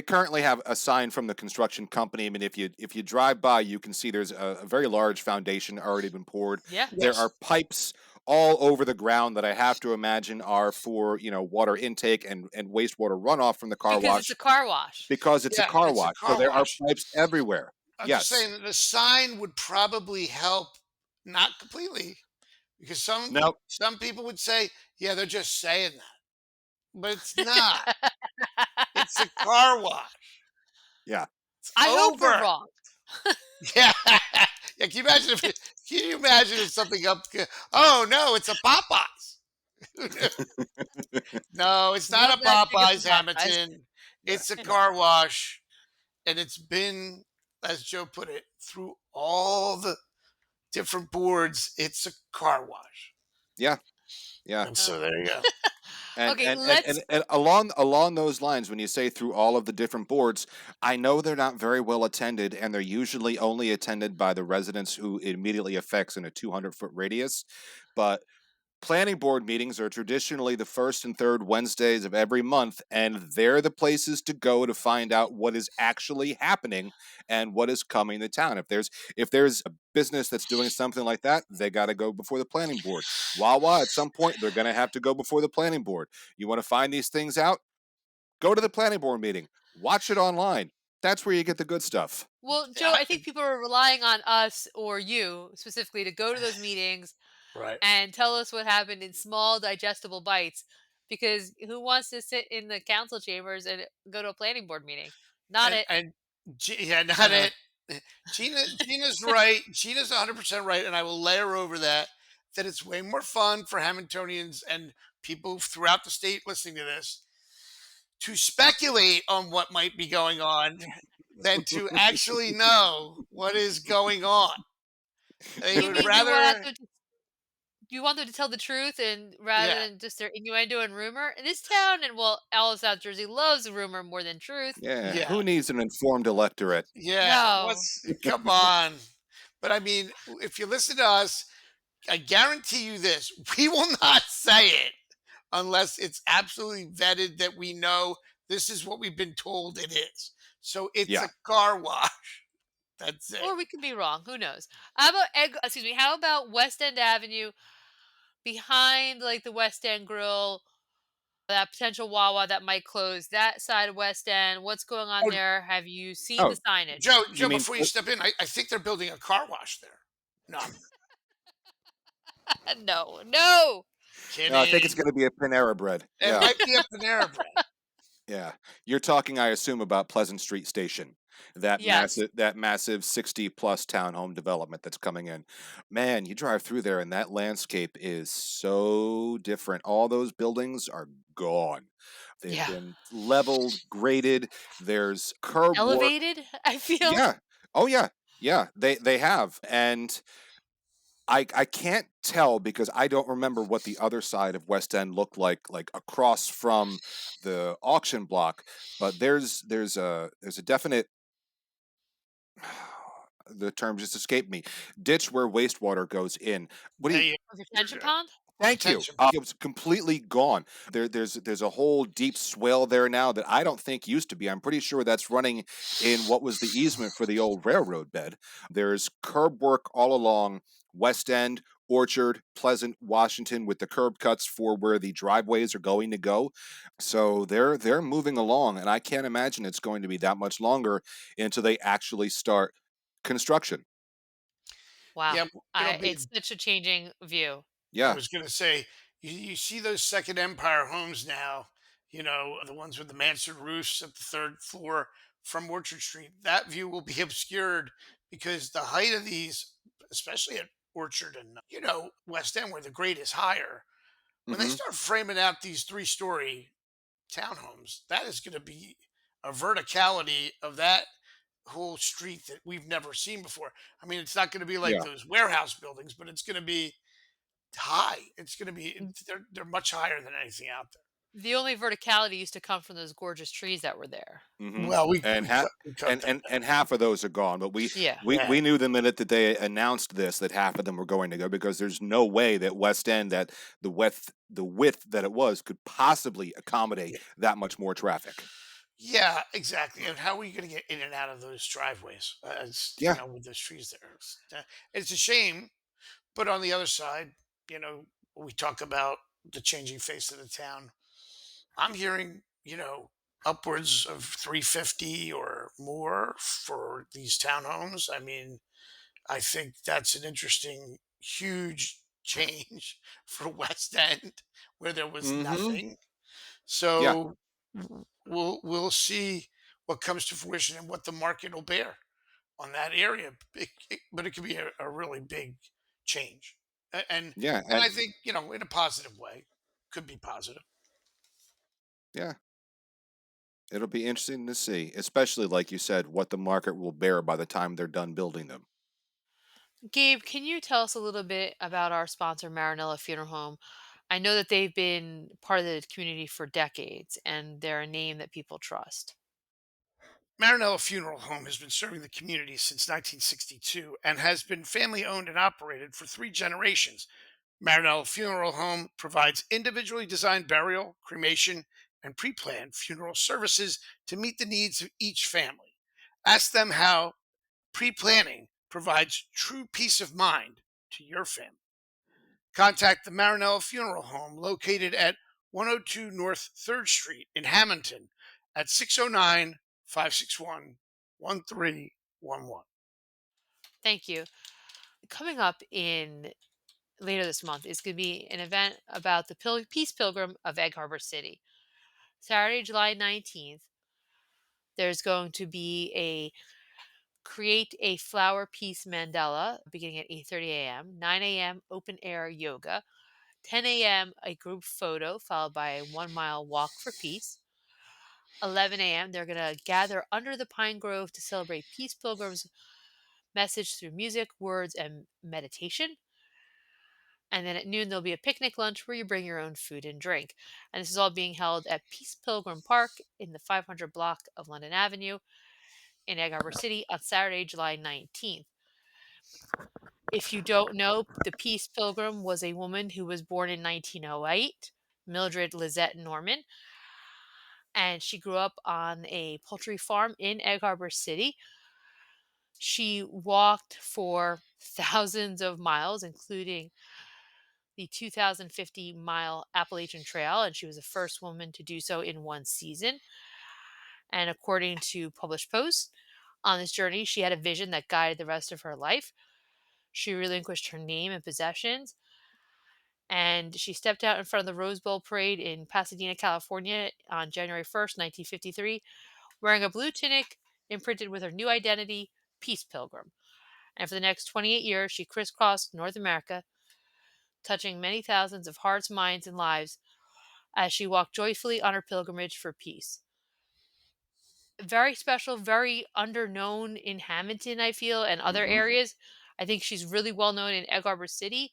currently have a sign from the construction company. I mean, if you drive by, you can see there's a very large foundation already been poured. Yeah. There are Yes. pipes all over the ground that I have to imagine are for water intake and wastewater runoff from the car Because it's a wash car wash. because it's a Yeah, car it's a wash. So car there are wash. pipes everywhere. I'm just Yes. saying that the sign would probably help, not completely, because No. some people would say, yeah, they're just saying that. But it's not. It's a car wash. Yeah. It's I hope we're over. wrong. Yeah. Yeah. Can you imagine if something up? Oh no, it's a Popeyes. No, it's not Love a that chicken from Popeyes, Popeyes. Hamilton. Yeah. It's a Yeah. car wash, and it's been, as Joe put it, through all the different boards. It's a car wash, Yeah. Yeah. and Oh. so there you go. And Okay, and, and, let's. and, and along those lines, when you say through all of the different boards, I know they're not very well attended, and they're usually only attended by the residents who it immediately affects in a 200-foot radius. But planning board meetings are traditionally the first and third Wednesdays of every month, and they're the places to go to find out what is actually happening and what is coming to town. If there's a business that's doing something like that, they got to go before the planning board. Wawa, at some point, they're going to have to go before the planning board. You want to find these things out? Go to the planning board meeting. Watch it online. That's where you get the good stuff. Well, Joe, Yeah, I think people are relying on us or you specifically to go to those meetings right. and tell us what happened in small, digestible bites. Because who wants to sit in the council chambers and go to a planning board meeting? Not And it. yeah, not it. Gina's right. Gina's 100% right, and I will layer over that it's way more fun for Hamiltonians and people throughout the state listening to this to speculate on what might be going on than to actually know what is going on. They You would mean rather, you want them to tell the truth and rather yeah, than just their innuendo and rumor? In this town, and well, all of South Jersey loves rumor more than truth. Yeah, yeah, who needs an informed electorate? yeah. No. Come on. But I mean, if you listen to us, I guarantee you this: we will not say it unless it's absolutely vetted that we know this is what we've been told it is. So it's Yeah. a car wash. That's it. Or we could be wrong. Who knows? How about excuse me, how about West End Avenue behind like the West End Grill, that potential Wawa that might close, that side of West End? What's going on Oh, there? Have you seen the Oh, signage? Joe, you Joe, mean before you step in, I think they're building a car wash there. No, I'm No, no. no, I think it's kidding. gonna be a Panera Bread. It Yeah. might be a Panera Bread. Yeah. You're talking, I assume, about Pleasant Street Station. Yes. That massive 60 plus townhome development that's coming in. Man, you drive through there and that landscape is so different. All those buildings are gone. They've Yeah. been leveled, graded. There's curb work. Elevated, I feel. Yeah. Oh yeah. Yeah. They have. And I can't tell because I don't remember what the other side of West End looked like across from the auction block, but there's a definite the term just escaped me. Ditch where wastewater goes in. What do you Hey, Retention pond? Thank you. retention. It was completely gone. There's a whole deep swale there now that I don't think used to be. I'm pretty sure that's running in what was the easement for the old railroad bed. There's curb work all along West End, Orchard, Pleasant, Washington, with the curb cuts for where the driveways are going to go. So they're moving along, and I can't imagine it's going to be that much longer until they actually start construction. Wow. Yeah, it'll be. It's such a changing view. I Yeah. was going to say, you see those Second Empire homes now, the ones with the mansard roofs at the third floor from Orchard Street. That view will be obscured because the height of these, especially at Orchard and, West End, where the grade is higher, when they Mhm. start framing out these 3-story townhomes, that is going to be a verticality of that whole street that we've never seen before. I mean, it's not going to be like Yeah. those warehouse buildings, but it's going to be high. It's going to be Mm, they're much higher than anything out there. The only verticality used to come from those gorgeous trees that were there. Mhm. Well, we And we ha cut, we cut that. and half of those are gone, but we Yeah. we Yeah, we knew the minute that they announced this that half of them were going to go because there's no way that West End that the width that it was could possibly accommodate yeah, that much more traffic. yeah, exactly. And how are you going to get in and out of those driveways? Yeah. With those trees there, it's a shame. But on the other side, we talk about the changing face of the town. I'm hearing, upwards of 350 or more for these townhomes. I mean, I think that's an interesting, huge change for West End where there was Mhm. nothing. Yeah. So we'll see what comes to fruition and what the market will bear on that area. But it could be a really big change, Yeah, and and I think in a positive way, could be positive. yeah, it'll be interesting to see, especially like you said, what the market will bear by the time they're done building them. Gabe, can you tell us a little bit about our sponsor, Marinella Funeral Home? I know that they've been part of the community for decades and they're a name that people trust. Marinella Funeral Home has been serving the community since 1962 and has been family owned and operated for 3 generations. Marinella Funeral Home provides individually designed burial, cremation, and pre planned funeral services to meet the needs of each family. Ask them how pre planning provides true peace of mind to your family. Contact the Marinella Funeral Home located at 102 North 3rd Street in Hammonton at 609 561 1311. Thank you. Coming up in later this month is going to be an event about the Peace Pilgrim of Egg Harbor City. Saturday, July 19th, there's going to be a create a flower peace mandala beginning at 8:30 a.m., 9 a.m. open air yoga, 10 a.m. a group photo followed by a 1 mile walk for peace. 11 a.m. they're going to gather under the pine grove to celebrate Peace Pilgrim's message through music, words, and meditation. And then at noon, there'll be a picnic lunch where you bring your own food and drink. And this is all being held at Peace Pilgrim Park in the 500 block of London Avenue in Egg Harbor City on Saturday, July 19th. If you don't know, the Peace Pilgrim was a woman who was born in 1908, Mildred Lizette Norman, and she grew up on a poultry farm in Egg Harbor City. She walked for thousands of miles, including the 2,050-mile Appalachian Trail, and she was the first woman to do so in one season. And according to published posts, on this journey, she had a vision that guided the rest of her life. She relinquished her name and possessions, and she stepped out in front of the Rose Bowl parade in Pasadena, California on January 1st, 1953, wearing a blue tunic imprinted with her new identity, Peace Pilgrim. And for the next 28 years, she crisscrossed North America, touching many thousands of hearts, minds, and lives as she walked joyfully on her pilgrimage for peace. Very special, very underknown in Hammonton, I feel, and other Hmm. areas. I think she's really well known in Egg Harbor City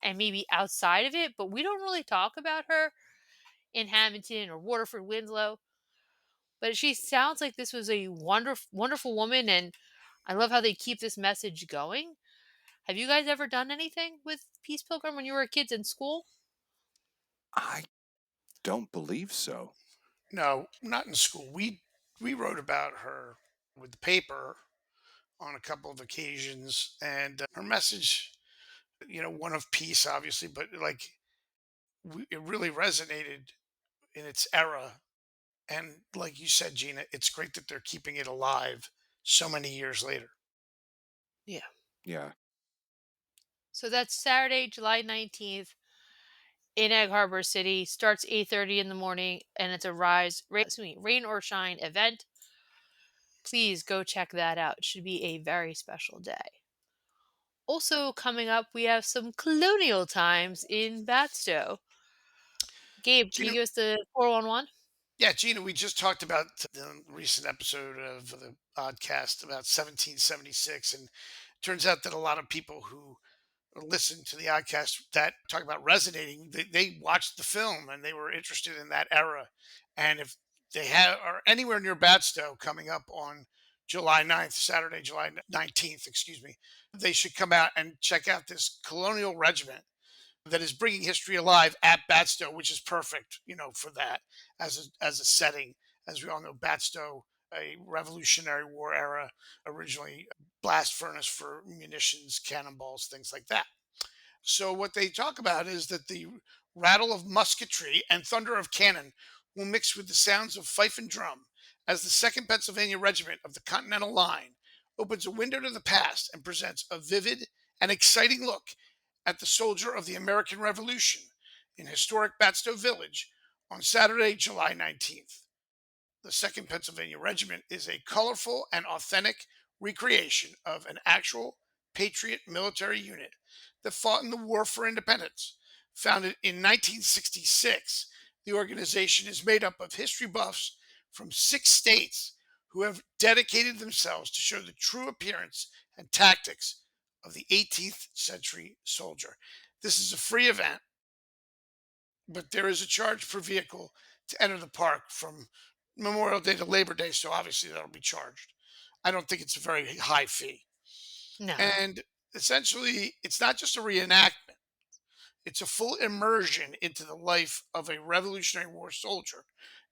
and maybe outside of it, but we don't really talk about her in Hammonton or Waterford, Winslow. But she sounds like this was a wonderful woman, and I love how they keep this message going. Have you guys ever done anything with Peace Pilgrim when you were kids in school? I don't believe so. No, not in school. We wrote about her with the paper on a couple of occasions, and her message, one of peace, obviously, but like it really resonated in its era. And like you said, Gina, it's great that they're keeping it alive so many years later. Yeah. Yeah. So that's Saturday, July 19th in Egg Harbor City. Starts 8:30 in the morning, and it's a rain or shine event. Please go check that out. It should be a very special day. Also coming up, we have some colonial times in Batsto. Gabe, can you Gina, give us the 411? yeah, Gina, we just talked about the recent episode of the Oddcast about 1776, and turns out that a lot of people who listen to the Oddcast that talk about resonating, they watched the film and they were interested in that era. And if they are anywhere near Batsto coming up on July 9th, Saturday, July 19th, excuse me, they should come out and check out this Colonial regiment that is bringing history alive at Batsto, which is perfect, for that as a setting. As we all know, Batsto, a Revolutionary War era, originally a blast furnace for munitions, cannonballs, things like that. So what they talk about is that the rattle of musketry and thunder of cannon will mix with the sounds of fife and drum as the Second Pennsylvania Regiment of the Continental Line opens a window to the past and presents a vivid and exciting look at the soldier of the American Revolution in historic Batsto Village on Saturday, July 19th. The 2nd Pennsylvania Regiment is a colorful and authentic recreation of an actual patriot military unit that fought in the War for Independence. Founded in 1966, the organization is made up of history buffs from 6 states who have dedicated themselves to show the true appearance and tactics of the 18th century soldier. This is a free event, but there is a charge per vehicle to enter the park from Memorial Day to Labor Day, so obviously that'll be charged. I don't think it's a very high fee. No. And essentially, it's not just a reenactment, it's a full immersion into the life of a Revolutionary War soldier.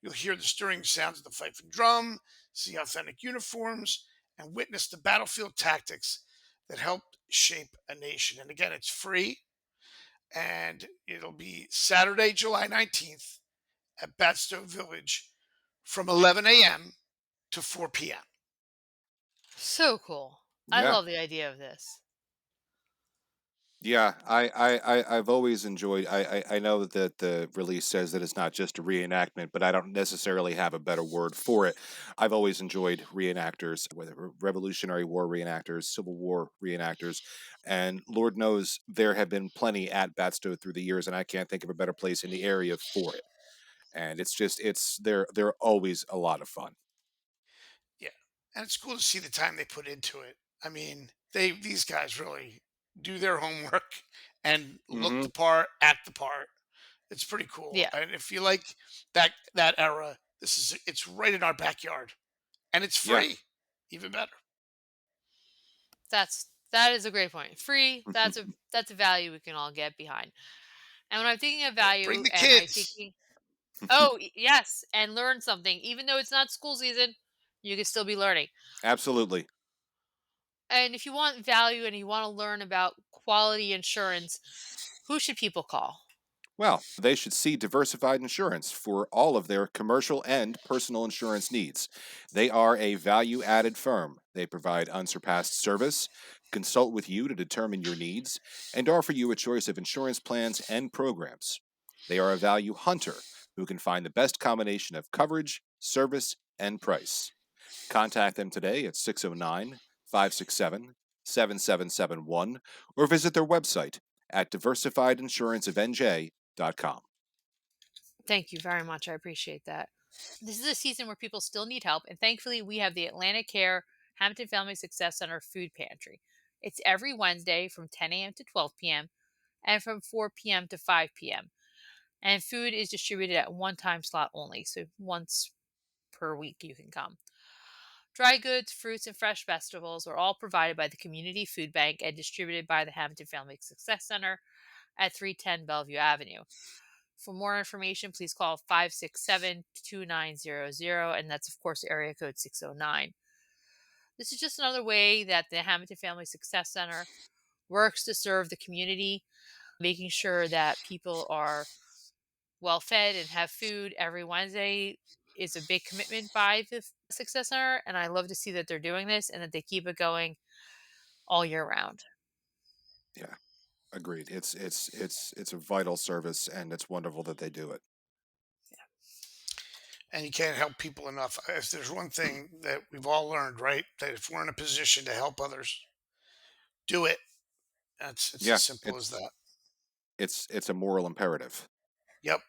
You'll hear the stirring sounds of the fife and drum, see authentic uniforms, and witness the battlefield tactics that helped shape a nation. And again, it's free, and it'll be Saturday, July 19th at Batsto Village from 11 a.m. to 4 p.m. So cool. I Yeah. love the idea of this. Yeah, I've always enjoyed. I know that the release says that it's not just a reenactment, but I don't necessarily have a better word for it. I've always enjoyed reenactors, whether Revolutionary War reenactors, Civil War reenactors, and Lord knows there have been plenty at Batsto through the years, and I can't think of a better place in the area for it. And they're always a lot of fun. Yeah, and it's cool to see the time they put into it. I mean, these guys really do their homework and look Hmm. the part, act the part. It's pretty cool. Yeah, And if you like that era, it's right in our backyard, and it's Yeah. free, even better. that's That is a great point. Free, that's a value we can all get behind. And when I'm thinking of Yeah, bring value the and I kids. thinking, oh, yes, and learn something. Even though it's not school season, you can still be learning. Absolutely. And if you want value and you want to learn about quality insurance, who should people call? Well, they should see Diversified Insurance for all of their commercial and personal insurance needs. They are a value added firm. They provide unsurpassed service, consult with you to determine your needs, and offer you a choice of insurance plans and programs. They are a value hunter who can find the best combination of coverage, service, and price. Contact them today at 609 567 7771 or visit their website at diversifiedinsuranceofnj.com. Thank you very much. I appreciate that. This is a season where people still need help, and thankfully, we have the Atlantic Care Hampton Family Success Center Food Pantry. It's every Wednesday from 10 a.m. to 12 p.m. and from 4 p.m. to 5 p.m. And food is distributed at one time slot only, so once per week you can come. Dry goods, fruits, and fresh vegetables are all provided by the Community Food Bank and distributed by the Hammonton Family Success Center at 310 Bellevue Avenue. For more information, please call 567-2900, and that's, of course, area code 609. This is just another way that the Hammonton Family Success Center works to serve the community, making sure that people are well fed and have food every Wednesday is a big commitment by the Success Center, and I love to see that they're doing this and that they keep it going all year round. Yeah, agreed. It's a vital service and it's wonderful that they do it. And you can't help people enough. If there's one thing that we've all learned, right, that if we're in a position to help others, do it. It's as Yeah, simple as that. it's a moral imperative. Yep,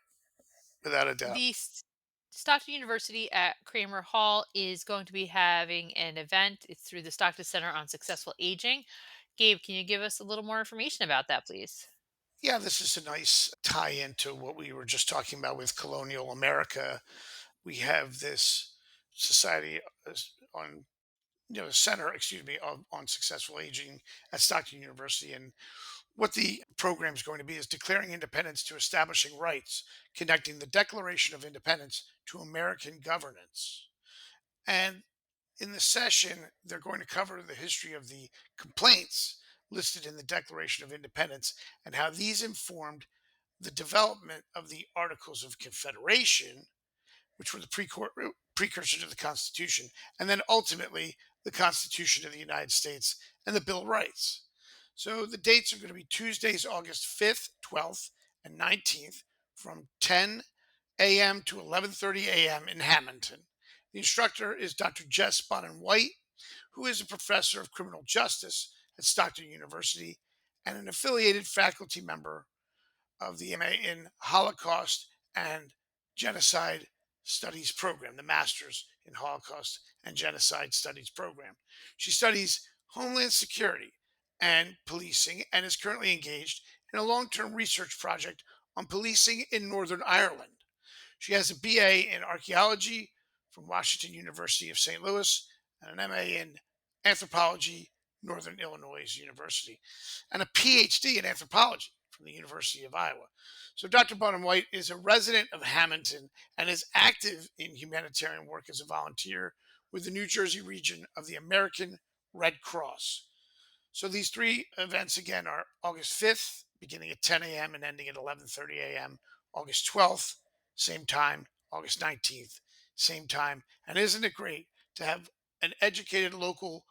without a doubt. The Stockton University at Kramer Hall is going to be having an event. It's through the Stockton Center on Successful Aging. Gabe, can you give us a little more information about that, please? Yeah, this is a nice tie into what we were just talking about with colonial America. We have this society on center, excuse me, on successful aging at Stockton University. And what the program is going to be is declaring independence to establishing rights, connecting the Declaration of Independence to American governance. And in the session, they're going to cover the history of the complaints listed in the Declaration of Independence and how these informed the development of the Articles of Confederation, which were the precursor to the Constitution, and then ultimately the Constitution of the United States and the Bill of Rights. So the dates are going to be Tuesdays, August 5th, 12th, and 19th from 10 a.m. to 11:30 a.m. in Hammonton. The instructor is Dr. Jess Bonham White, who is a professor of criminal justice at Stockton University and an affiliated faculty member of the MA in Holocaust and Genocide Studies program, the Master's in Holocaust and Genocide Studies program. She studies Homeland Security and policing and is currently engaged in a long term research project on policing in Northern Ireland. She has a BA in archaeology from Washington University of St. Louis and an MA in anthropology, Northern Illinois University, and a PhD in anthropology from the University of Iowa. So Dr. Bonham White is a resident of Hammonton and is active in humanitarian work as a volunteer with the New Jersey region of the American Red Cross. So these three events again are August 5th, beginning at 10 a.m. and ending at 11:30 a.m. August 12th, same time. August 19th, same time. And isn't it great to have an educated local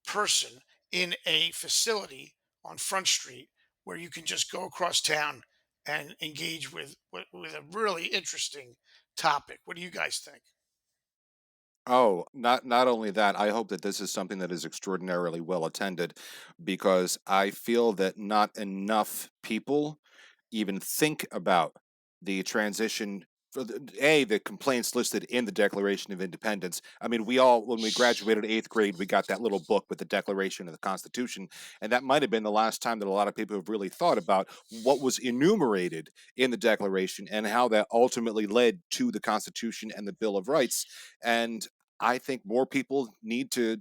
person in a facility on Front Street where you can just go across town and engage with a really interesting topic? What do you guys think? Oh, not only that, I hope that this is something that is extraordinarily well attended because I feel that not enough people even think about the transition for the complaints listed in the Declaration of Independence. I mean, we all when we graduated 8th grade, we got that little book with the Declaration of the Constitution, and that might have been the last time that a lot of people have really thought about what was enumerated in the Declaration and how that ultimately led to the Constitution and the Bill of Rights. And I think more people need to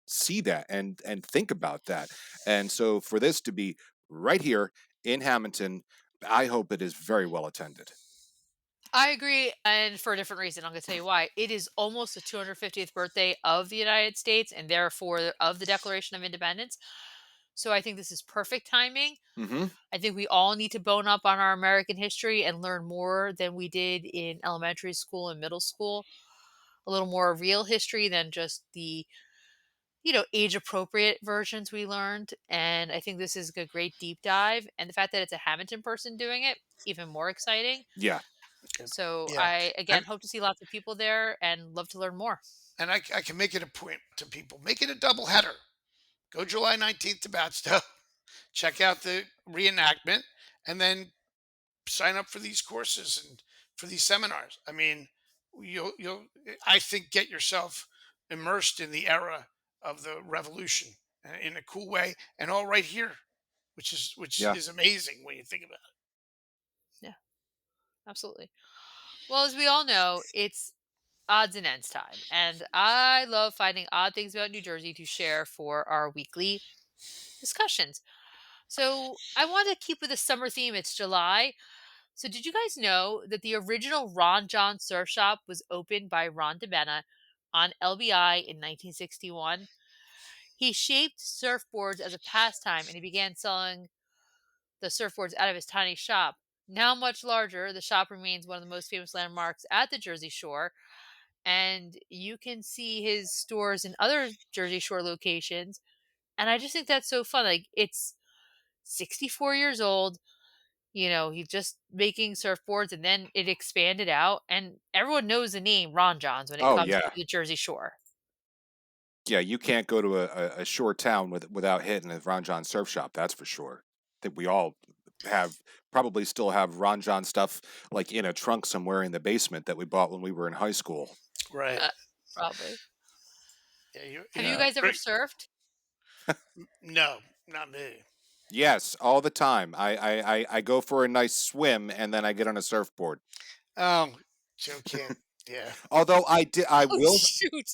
see that and think about that. And so for this to be right here in Hammonton, I hope it is very well attended. I agree, and for a different reason. I'm going to tell you why. It is almost the 250th birthday of the United States and therefore of the Declaration of Independence. So I think this is perfect timing. Hmm. I think we all need to bone up on our American history and learn more than we did in elementary school and middle school. A little more real history than just the, age appropriate versions we learned. And I think this is a great deep dive. And the fact that it's a Hamilton person doing it, even more exciting. Yeah. Okay. So Yeah, I, again, and hope to see lots of people there and love to learn more. I can make it a point to people. Make it a double header. Go July 19th to Batsto, check out the reenactment, and then sign up for these courses and for these seminars. I mean, you'll I think get yourself immersed in the era of the revolution in a cool way, and all right here, which Yeah. is amazing when you think about Yeah, absolutely. Well, as we all know, it's odds and ends time. And I love finding odd things about New Jersey to share for our weekly discussions. So I want to keep with the summer theme. It's July. So did you guys know that the original Ron John surf shop was opened by Ron DeBena on LBI in 1961? He shaped surfboards as a pastime and he began selling the surfboards out of his tiny shop. Now much larger, the shop remains one of the most famous landmarks at the Jersey Shore, and you can see his stores in other Jersey Shore locations. And I just think that's so fun. Like, it's 64 years old. He's just making surfboards and then it expanded out. And everyone knows the name Ron Johns when it Oh comes to yeah. the Jersey Shore. Yeah, you can't go to a shore town without hitting a Ron John surf shop. That's for sure. I think we all have probably still have Ron John stuff like in a trunk somewhere in the basement that we bought when we were in high school. it. Right. Uh, Probably. Yeah. Have you Yeah. guys ever surfed? No, not me. Yes, all the time. I go for a nice swim and then I get on a surfboard. Oh, Joe can't. Yeah. Although I Oh, will. shoot.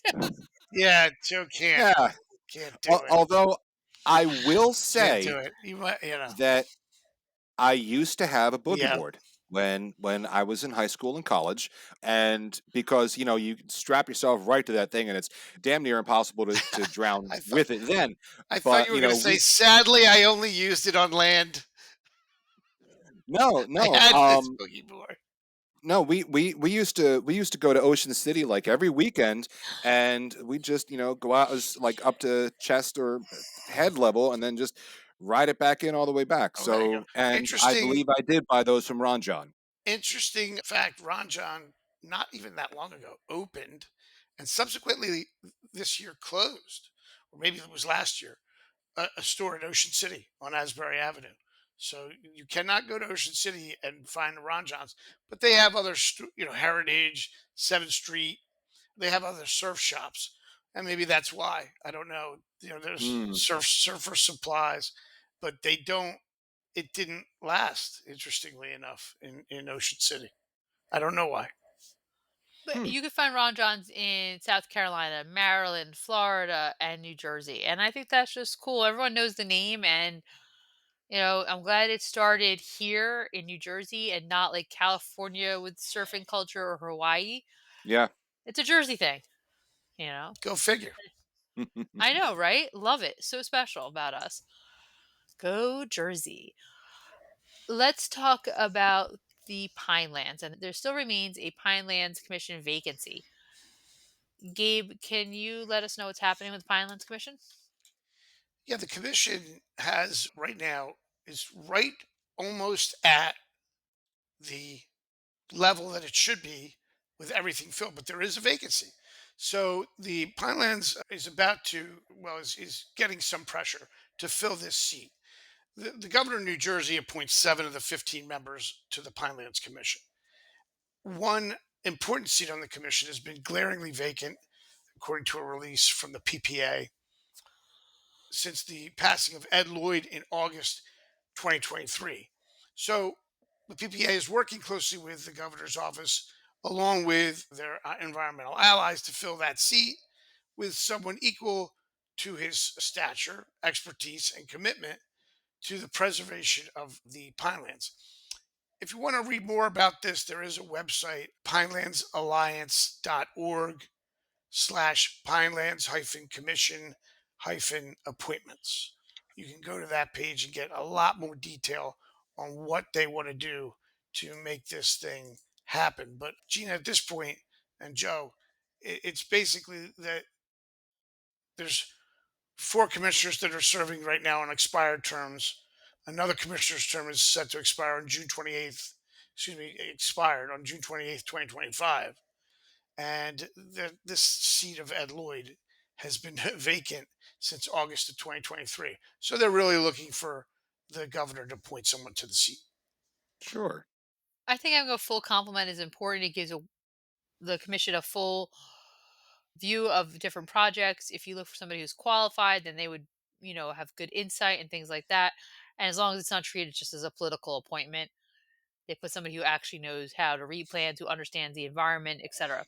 Yeah, Joe Yeah. can't do it. Although I will Can't say do it. You might. that I used to have a boogie Yeah. board when I was in high school and college, and because you strap yourself right to that thing, and it's damn near impossible to drown I thought with it. Then, I thought but you were going to say, sadly, I only used it on land. no, I no, had this boogie board. no. We used to go to Ocean City like every weekend, and we just go out as like up to chest or head level, and then just ride it back in all the way back. Oh, there you go. So, and I Interesting, believe I did buy those from Ron John. interesting fact. Ron John, not even that long ago, opened and subsequently this year closed, or maybe it was last year, a store in Ocean City on Asbury Avenue. So you cannot go to Ocean City and find Ron John's, but they have other, Heritage, 7th Street. They have other surf shops, and maybe that's why. I don't know. There's Hmm. surfer supplies, but they don't. It didn't last. Interestingly enough, in Ocean City, I don't know why. But Hmm. you could find Ron Johns in South Carolina, Maryland, Florida, and New Jersey. And I think that's just cool. Everyone knows the name. And, I'm glad it started here in New Jersey and not like California with surfing culture or Hawaii. Yeah. It's a Jersey thing, you know? Go figure. I know, right? Love it. So special about us. Go Jersey. Let's talk about the Pinelands. And there still remains a Pinelands Commission vacancy. Gabe, can you let us know what's happening with the Pinelands Commission? Yeah, the commission has right now is right almost at the level that it should be with everything filled, but there is a vacancy. So the Pinelands is about to, well, is getting some pressure to fill this seat. The governor of New Jersey appoints 7 of the 15 members to the Pinelands Commission. One important seat on the commission has been glaringly vacant, according to a release from the PPA, since the passing of Ed Lloyd in August 2023. So the PPA is working closely with the governor's office, along with their environmental allies, to fill that seat with someone equal to his stature, expertise, and commitment to the preservation of the Pinelands. If you want to read more about this, there is a website, pinelandsalliance.org/Pinelands commission appointments. You can go to that page and get a lot more detail on what they want to do to make this thing happen. But Gina, at this point, and Joe, it's basically that there's four commissioners that are serving right now on expired terms. Another commissioner's term is set to expire on June 28th, excuse me, expired on June 28th, 2025. And this seat of Ed Lloyd has been vacant since August of 2023. So they're really looking for the governor to appoint someone to the seat. Sure. I think having a full complement is important. It gives the commission a full view of different projects. If you look for somebody who's qualified, then they would, have good insight and things like that. And as long as it's not treated just as a political appointment, they put somebody who actually knows how to read plans, who understands the environment, etc.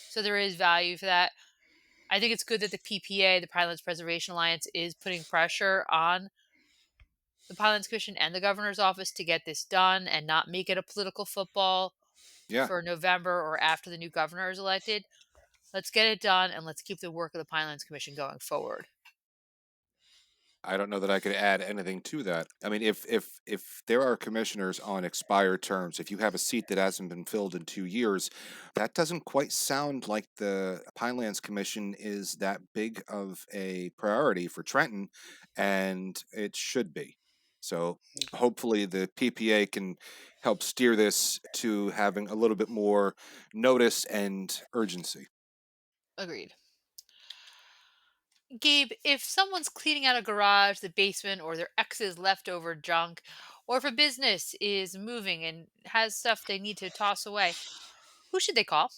So there is value for that. I think it's good that the PPA, the Pinelands Preservation Alliance, is putting pressure on the Pinelands Commission and the governor's office to get this done and not make it a political football Yeah. for November or after the new governor is elected. Let's get it done and let's keep the work of the Pinelands Commission going forward. I don't know that I could add anything to that. I mean, if there are commissioners on expired terms, if you have a seat that hasn't been filled in 2 years, that doesn't quite sound like the Pinelands Commission is that big of a priority for Trenton, and it should be. So hopefully the PPA can help steer this to having a little bit more notice and urgency. Agreed. Gabe, if someone's cleaning out a garage, the basement, or their ex's leftover junk, or if a business is moving and has stuff they need to toss away, who should they call?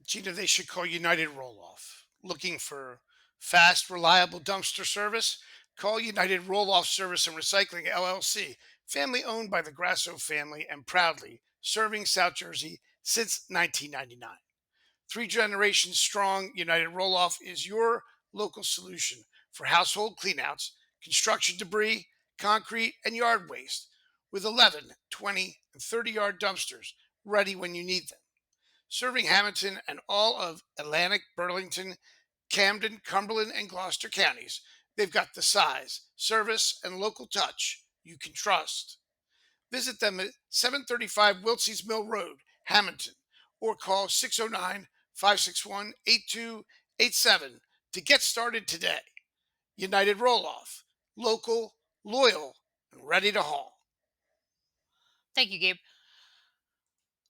Gina, they should call United Roll Off. Looking for fast, reliable dumpster service? Call United Roll Off Service and Recycling LLC, family owned by the Grasso family and proudly serving South Jersey since 1999. Three generations strong, United Roll Off is your local solution for household cleanouts, construction debris, concrete, and yard waste with 11, 20, and 30-yard dumpsters ready when you need them. Serving Hammonton and all of Atlantic, Burlington, Camden, Cumberland, and Gloucester counties, they've got the size, service, and local touch you can trust. Visit them at 735 Wiltsey's Mill Road, Hammonton, or call 609 561 8287 to get started today. United Roll Off, local, loyal, and ready to haul. Thank you, Gabe.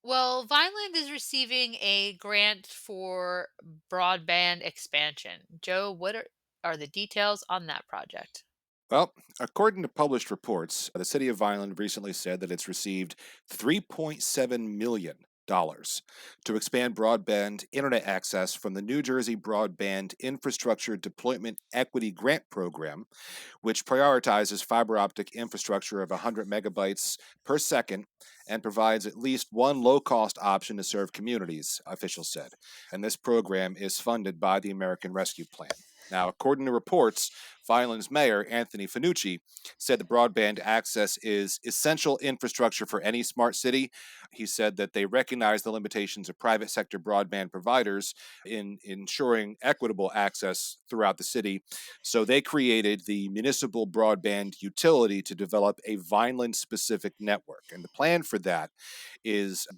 Well, Vineland is receiving a grant for broadband expansion. Joe, what are the details on that project? Well, according to published reports, the city of Vineland recently said that it's received $3.7 million to expand broadband internet access from the New Jersey Broadband Infrastructure Deployment Equity Grant Program, which prioritizes fiber optic infrastructure of 100 megabytes per second and provides at least one low cost option to serve communities, officials said. And this program is funded by the American Rescue Plan. Now, according to reports, Vineland's mayor, Anthony Fanucci, said the broadband access is essential infrastructure for any smart city. He said that they recognize the limitations of private sector broadband providers in ensuring equitable access throughout the city. So they created the municipal broadband utility to develop a Vineland specific network. And the plan for that is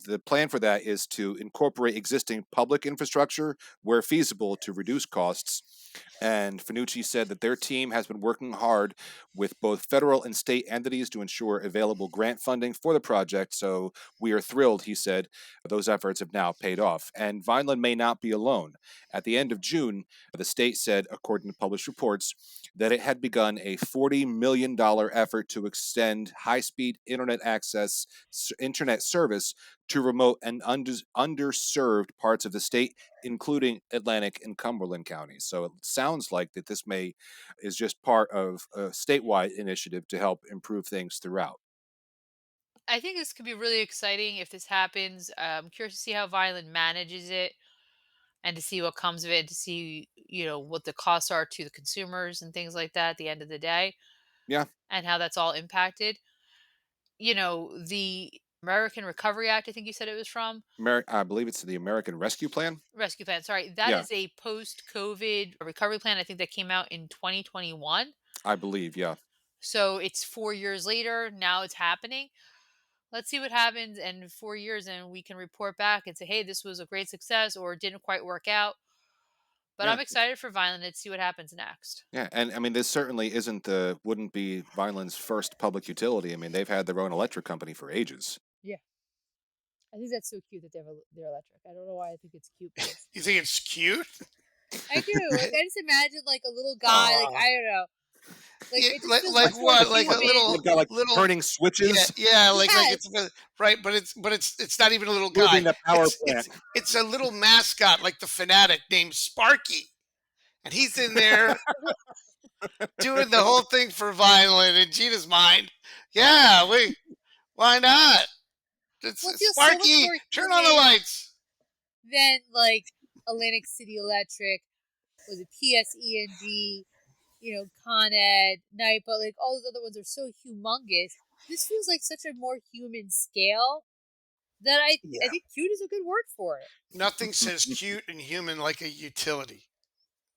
to incorporate existing public infrastructure where feasible to reduce costs. And Fanucci said that their team has been working hard with both federal and state entities to ensure available grant funding for the project. So we are thrilled, he said, those efforts have now paid off. And Vineland may not be alone. At the end of June, the state said, according to published reports, that it had begun a $40 million effort to extend high speed internet access, internet service to remote and underserved parts of the state, including Atlantic and Cumberland counties. So it sounds like that this is just part of a statewide initiative to help improve things throughout. I think this could be really exciting if this happens. I'm curious to see how Vineland manages it. and to see what comes of it, to see, what the costs are to the consumers and things like that at the end of the day, Yeah, and how that's all impacted. The American Recovery Act, I think you said it was from. I believe it's the American Rescue Plan. Rescue plan, sorry. That Yeah, is a post-COVID recovery plan. I think that came out in 2021. I believe. Yeah, So it's 4 years later. Now it's happening. Let's see what happens in 4 years, and we can report back and say, hey, this was a great success or it didn't quite work out. But yeah, I'm excited for Violent to see what happens next. yeah. And I mean, this certainly wouldn't be Vineland's first public utility. I mean, they've had their own electric company for ages. Yeah. I think that's so cute that they're electric. I don't know why I think it's cute, but it's You think it's cute? I do. Like I just imagine like a little guy, like Oh, I don't know. Like yeah, it just feels like much more what? Like a human. They've got like little. turning Yeah, switches, yeah, like Yes. it's right, but it's not even a little moving guy. the power It's plant. it's it's a little mascot like the fanatic named Sparky, and he's in there doing the whole thing for Vineland in Gina's mind. Yeah, why not? Well, it It's feels so much Sparky. more Turn on the human lights. than like Atlantic City Electric, was it PSENG, Con Ed, Night, but like all those other ones are so humongous. This feels like such a more human scale that I Yeah. think cute is a good word for it. Nothing says cute and human like a utility.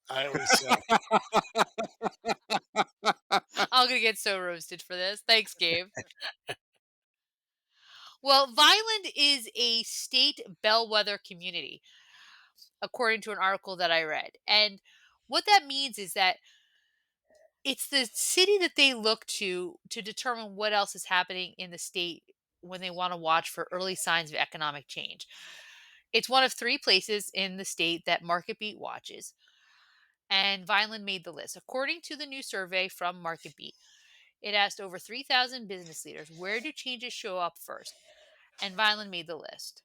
I always say. I'm gonna get so roasted for this. Thanks, Gabe. Well, Vineland is a state bellwether community, according to an article that I read. And what that means is that it's the city that they look to determine what else is happening in the state when they want to watch for early signs of economic change. It's one of three places in the state that Market Beat watches, and Vineland made the list. According to the new survey from Market Beat, it asked over 3,000 business leaders, where do changes show up first? And Vineland made the list.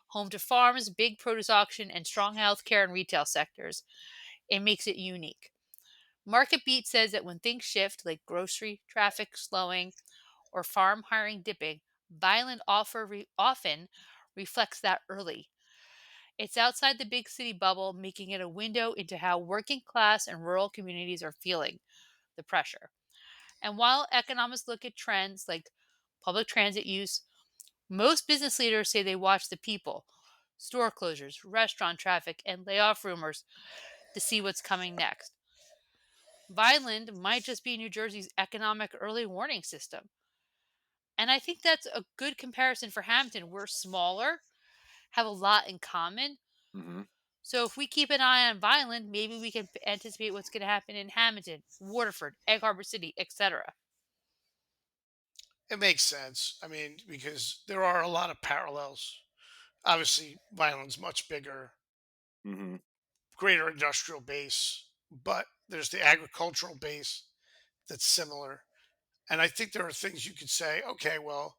Home to farms, big produce auction, and strong healthcare and retail sectors. It makes it unique. Market Beat says that when things shift, like grocery traffic slowing or farm hiring dipping, Vineland often reflects that early. It's outside the big city bubble, making it a window into how working class and rural communities are feeling the pressure. And while economists look at trends like public transit use, most business leaders say they watch the people, store closures, restaurant traffic, and layoff rumors to see what's coming next. Vineland might just be New Jersey's economic early warning system. And I think that's a good comparison for Hampton. We're smaller, have a lot in common. Hmm. So if we keep an eye on Vineland, maybe we can anticipate what's going to happen in Hammonton, Waterford, Egg Harbor City, etc. It makes sense. I mean, because there are a lot of parallels. Obviously, Vineland's much bigger, Hmm. greater industrial base, but there's the agricultural base that's similar. And I think there are things you could say, okay, well,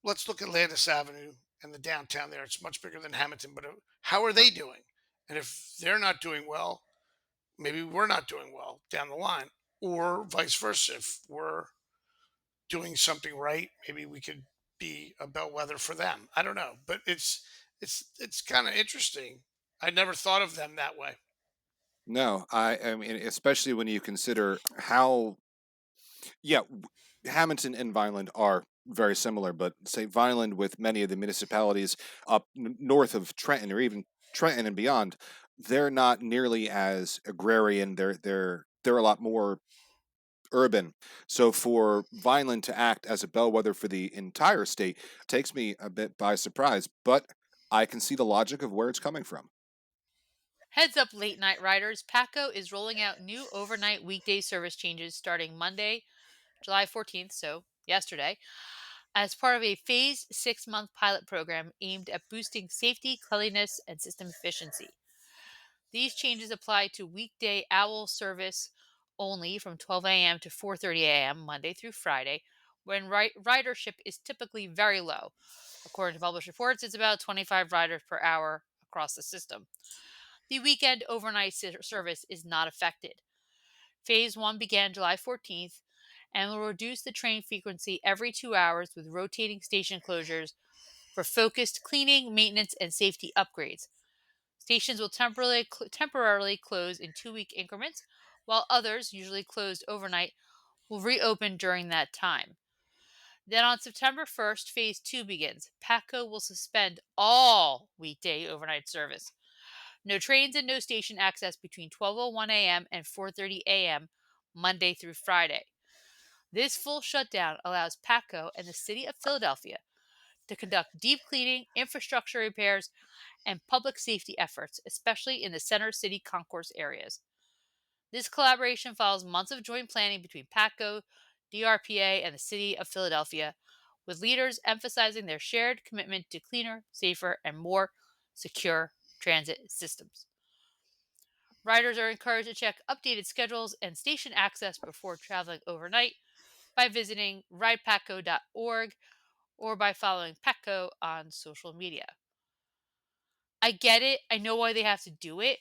let's look at Landis Avenue and the downtown there. It's much bigger than Hamilton, but how are they doing? And if they're not doing well, maybe we're not doing well down the line, or vice versa. If we're doing something right, maybe we could be a bellwether for them. I don't know, but it's kind of interesting. I never thought of them that way. No, I mean, especially when you consider how, yeah, Hammonton and Vineland are very similar, but say Vineland with many of the municipalities up north of Trenton or even Trenton and beyond, they're not nearly as agrarian. They're a lot more urban. So for Vineland to act as a bellwether for the entire state takes me a bit by surprise, but I can see the logic of where it's coming from. Heads up, late night riders. PATCO is rolling out new overnight weekday service changes starting Monday, July 14th, so yesterday, as part of a phased 6-month pilot program aimed at boosting safety, cleanliness, and system efficiency. These changes apply to weekday owl service only from 12 a.m. to 4:30 a.m. Monday through Friday, when ridership is typically very low. According to published reports, it's about 25 riders per hour across the system. The weekend overnight service is not affected. Phase 1 began July 14th and will reduce the train frequency every 2 hours with rotating station closures for focused cleaning, maintenance, and safety upgrades. Stations will temporarily close in 2-week increments, while others, usually closed overnight, will reopen during that time. Then on September 1st, Phase 2 begins. PATCO will suspend all weekday overnight service. No trains and no station access between 12:01 a.m. and 4:30 a.m. Monday through Friday. This full shutdown allows PATCO and the City of Philadelphia to conduct deep cleaning, infrastructure repairs, and public safety efforts, especially in the center city concourse areas. This collaboration follows months of joint planning between PATCO, DRPA, and the City of Philadelphia, with leaders emphasizing their shared commitment to cleaner, safer, and more secure transit systems. Riders are encouraged to check updated schedules and station access before traveling overnight by visiting ridepatco.org or by following PATCO on social media. I get it. I know why they have to do it.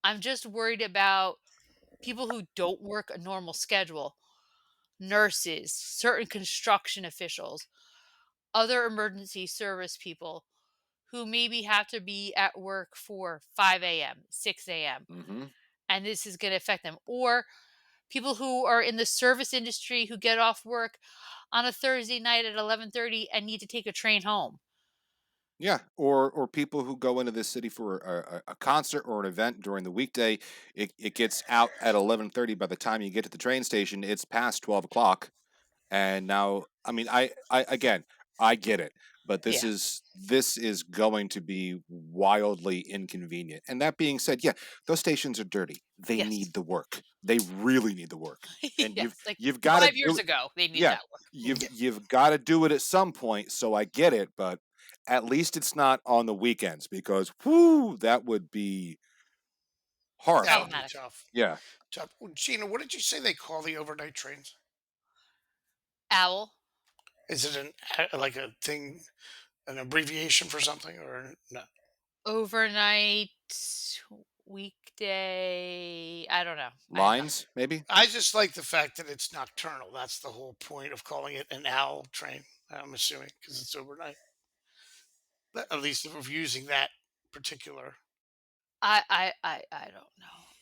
I'm just worried about people who don't work a normal schedule, nurses, certain construction officials, other emergency service people who maybe have to be at work for 5 a.m., 6 a.m., Hmm. and this is going to affect them. Or people who are in the service industry who get off work on a Thursday night at 11:30 and need to take a train home. Yeah, or people who go into this city for a concert or an event during the weekday. It gets out at 11:30. By the time you get to the train station, it's past 12 o'clock. And now, I mean, I again, I get it, but this Yeah. is going to be wildly inconvenient. And that being said, yeah, those stations are dirty. They Yes. need the work. They really need the work. And Yes. Like you've got to 5 do years it. ago, they needed Yeah, that work. Yeah. you've got to do it at some point. So I get it, but at least it's not on the weekends because whoo, that would be That would horrifying. be Problematic. tough. Yeah, Tough. Well, Gina, what did you say they call the overnight trains? Owl. Is it like a thing, an abbreviation for something, or no? Overnight weekday. I don't know. I have not. lines maybe. I just like the fact that it's nocturnal. That's the whole point of calling it an owl train. I'm assuming because it's overnight. At least if we're using that particular. I don't know.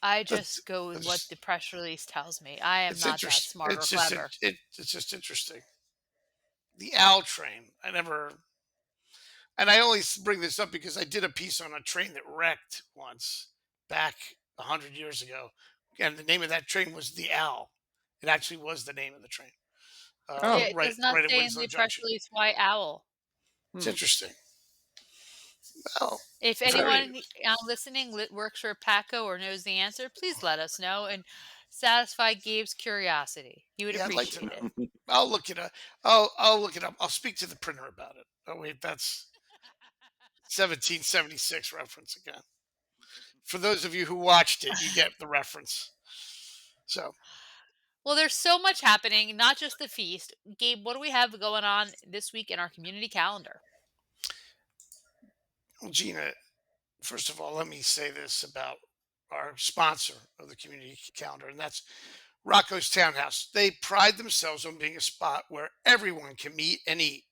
I That's, just go with what that's the press release tells me. I am it's not that interesting. smart or clever. It's just interesting. The owl train. I never, and I only bring this up because I did a piece on a train that wrecked once back 100 years ago, and the name of that train was the Owl. It actually was the name of the train. Yeah, Oh, it Right, does not right at say in Winslow the press Junction. release why owl. It's hmm. interesting. Well, If very. anyone listening works for PATCO or knows the answer, please let us know and satisfy Gabe's curiosity. He would Yeah, I'd like to appreciate know. it. I'll look it up. I'll look it up. I'll speak to the printer about it. Oh wait, that's 1776 reference again. For those of you who watched it, you get the reference. So, Well, there's so much happening, not just the feast. Gabe, what do we have going on this week in our community calendar? well, Gina, first of all, let me say this about our sponsor of the community calendar, and that's Rocco's Townhouse. They pride themselves on being a spot where everyone can meet and eat.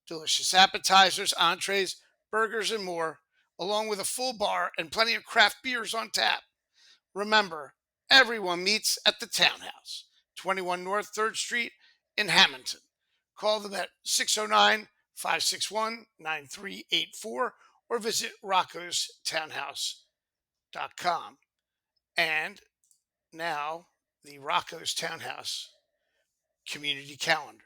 Delicious appetizers, entrees, burgers, and more, along with a full bar and plenty of craft beers on tap. Remember, everyone meets at the Townhouse, 21 North 3rd Street in Hammonton. Call them at 609 561 9384 or visit roccostownhouse.com. And now, the Rocco's Townhouse community calendar.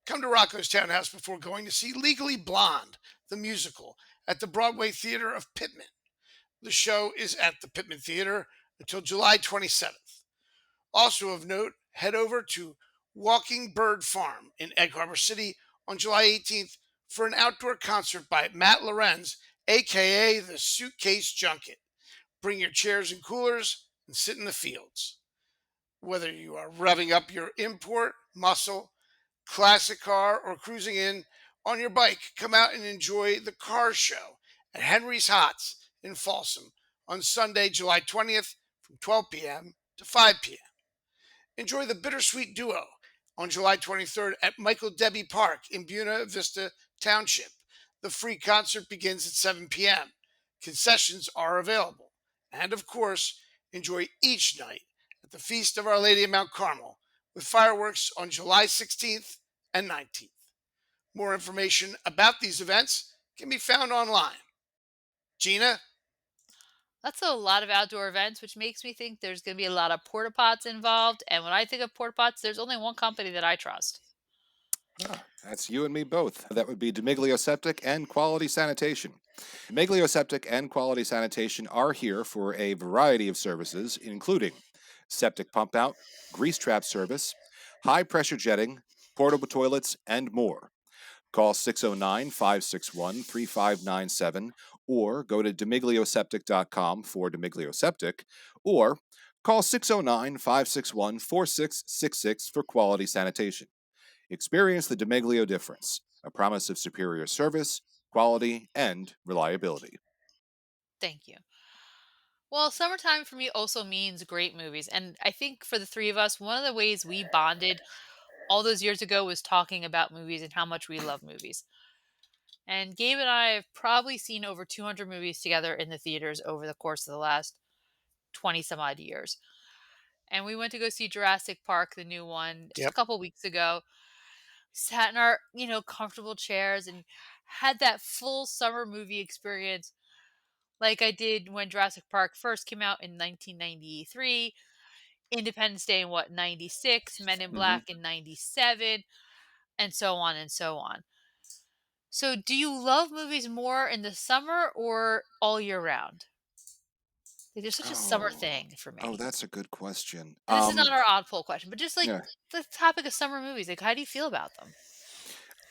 Come to Rocco's Townhouse before going to see Legally Blonde, the musical, at the Broadway Theater of Pittman. The show is at the Pittman Theater until July 27th. Also of note, head over to Walking Bird Farm in Egg Harbor City on July 18th for an outdoor concert by Matt Lorenz, aka the Suitcase Junket. Bring your chairs and coolers and sit in the fields. Whether you are revving up your import, muscle, classic car, or cruising in on your bike, come out and enjoy the car show at Henry's Hots in Folsom on Sunday, July 20th from 12 p.m. to 5 p.m. Enjoy the Bittersweet Duo on July 23rd at Michael Debbie Park in Buena Vista Township. The free concert begins at 7 p.m. Concessions are available. And of course, enjoy each night at the Feast of Our Lady of Mount Carmel with fireworks on July 16th and 19th. More information about these events can be found online. Gina? That's a lot of outdoor events, which makes me think there's going to be a lot of porta pots involved. And when I think of porta pots, there's only one company that I trust. Ah, that's you and me both. That would be Demiglio Septic and Quality Sanitation. Demiglio Septic and Quality Sanitation are here for a variety of services, including septic pump out, grease trap service, high pressure jetting, portable toilets, and more. Call 609-561-3597 or go to demiglioseptic.com for Demiglio Septic or call 609-561-4666 for Quality Sanitation. Experience the Demiglio difference, a promise of superior service, quality, and reliability. Thank you. Well, summertime for me also means great movies. And I think for the three of us, one of the ways we bonded all those years ago was talking about movies and how much we love movies. And Gabe and I have probably seen over 200 movies together in the theaters over the course of the last 20 some odd years. And we went to go see Jurassic Park, the new one, just a Yep. couple weeks ago. Sat in our, comfortable chairs and had that full summer movie experience like I did when Jurassic Park first came out in 1993, Independence Day in what, 96, Men in Hmm. Black in 97, and so on and so on. So, do you love movies more in the summer or all year round? Like, there's such a summer Oh, thing for oh, me. that's a good question. And this is not our odd poll question, but just like Yeah, the topic of summer movies, like how do you feel about them?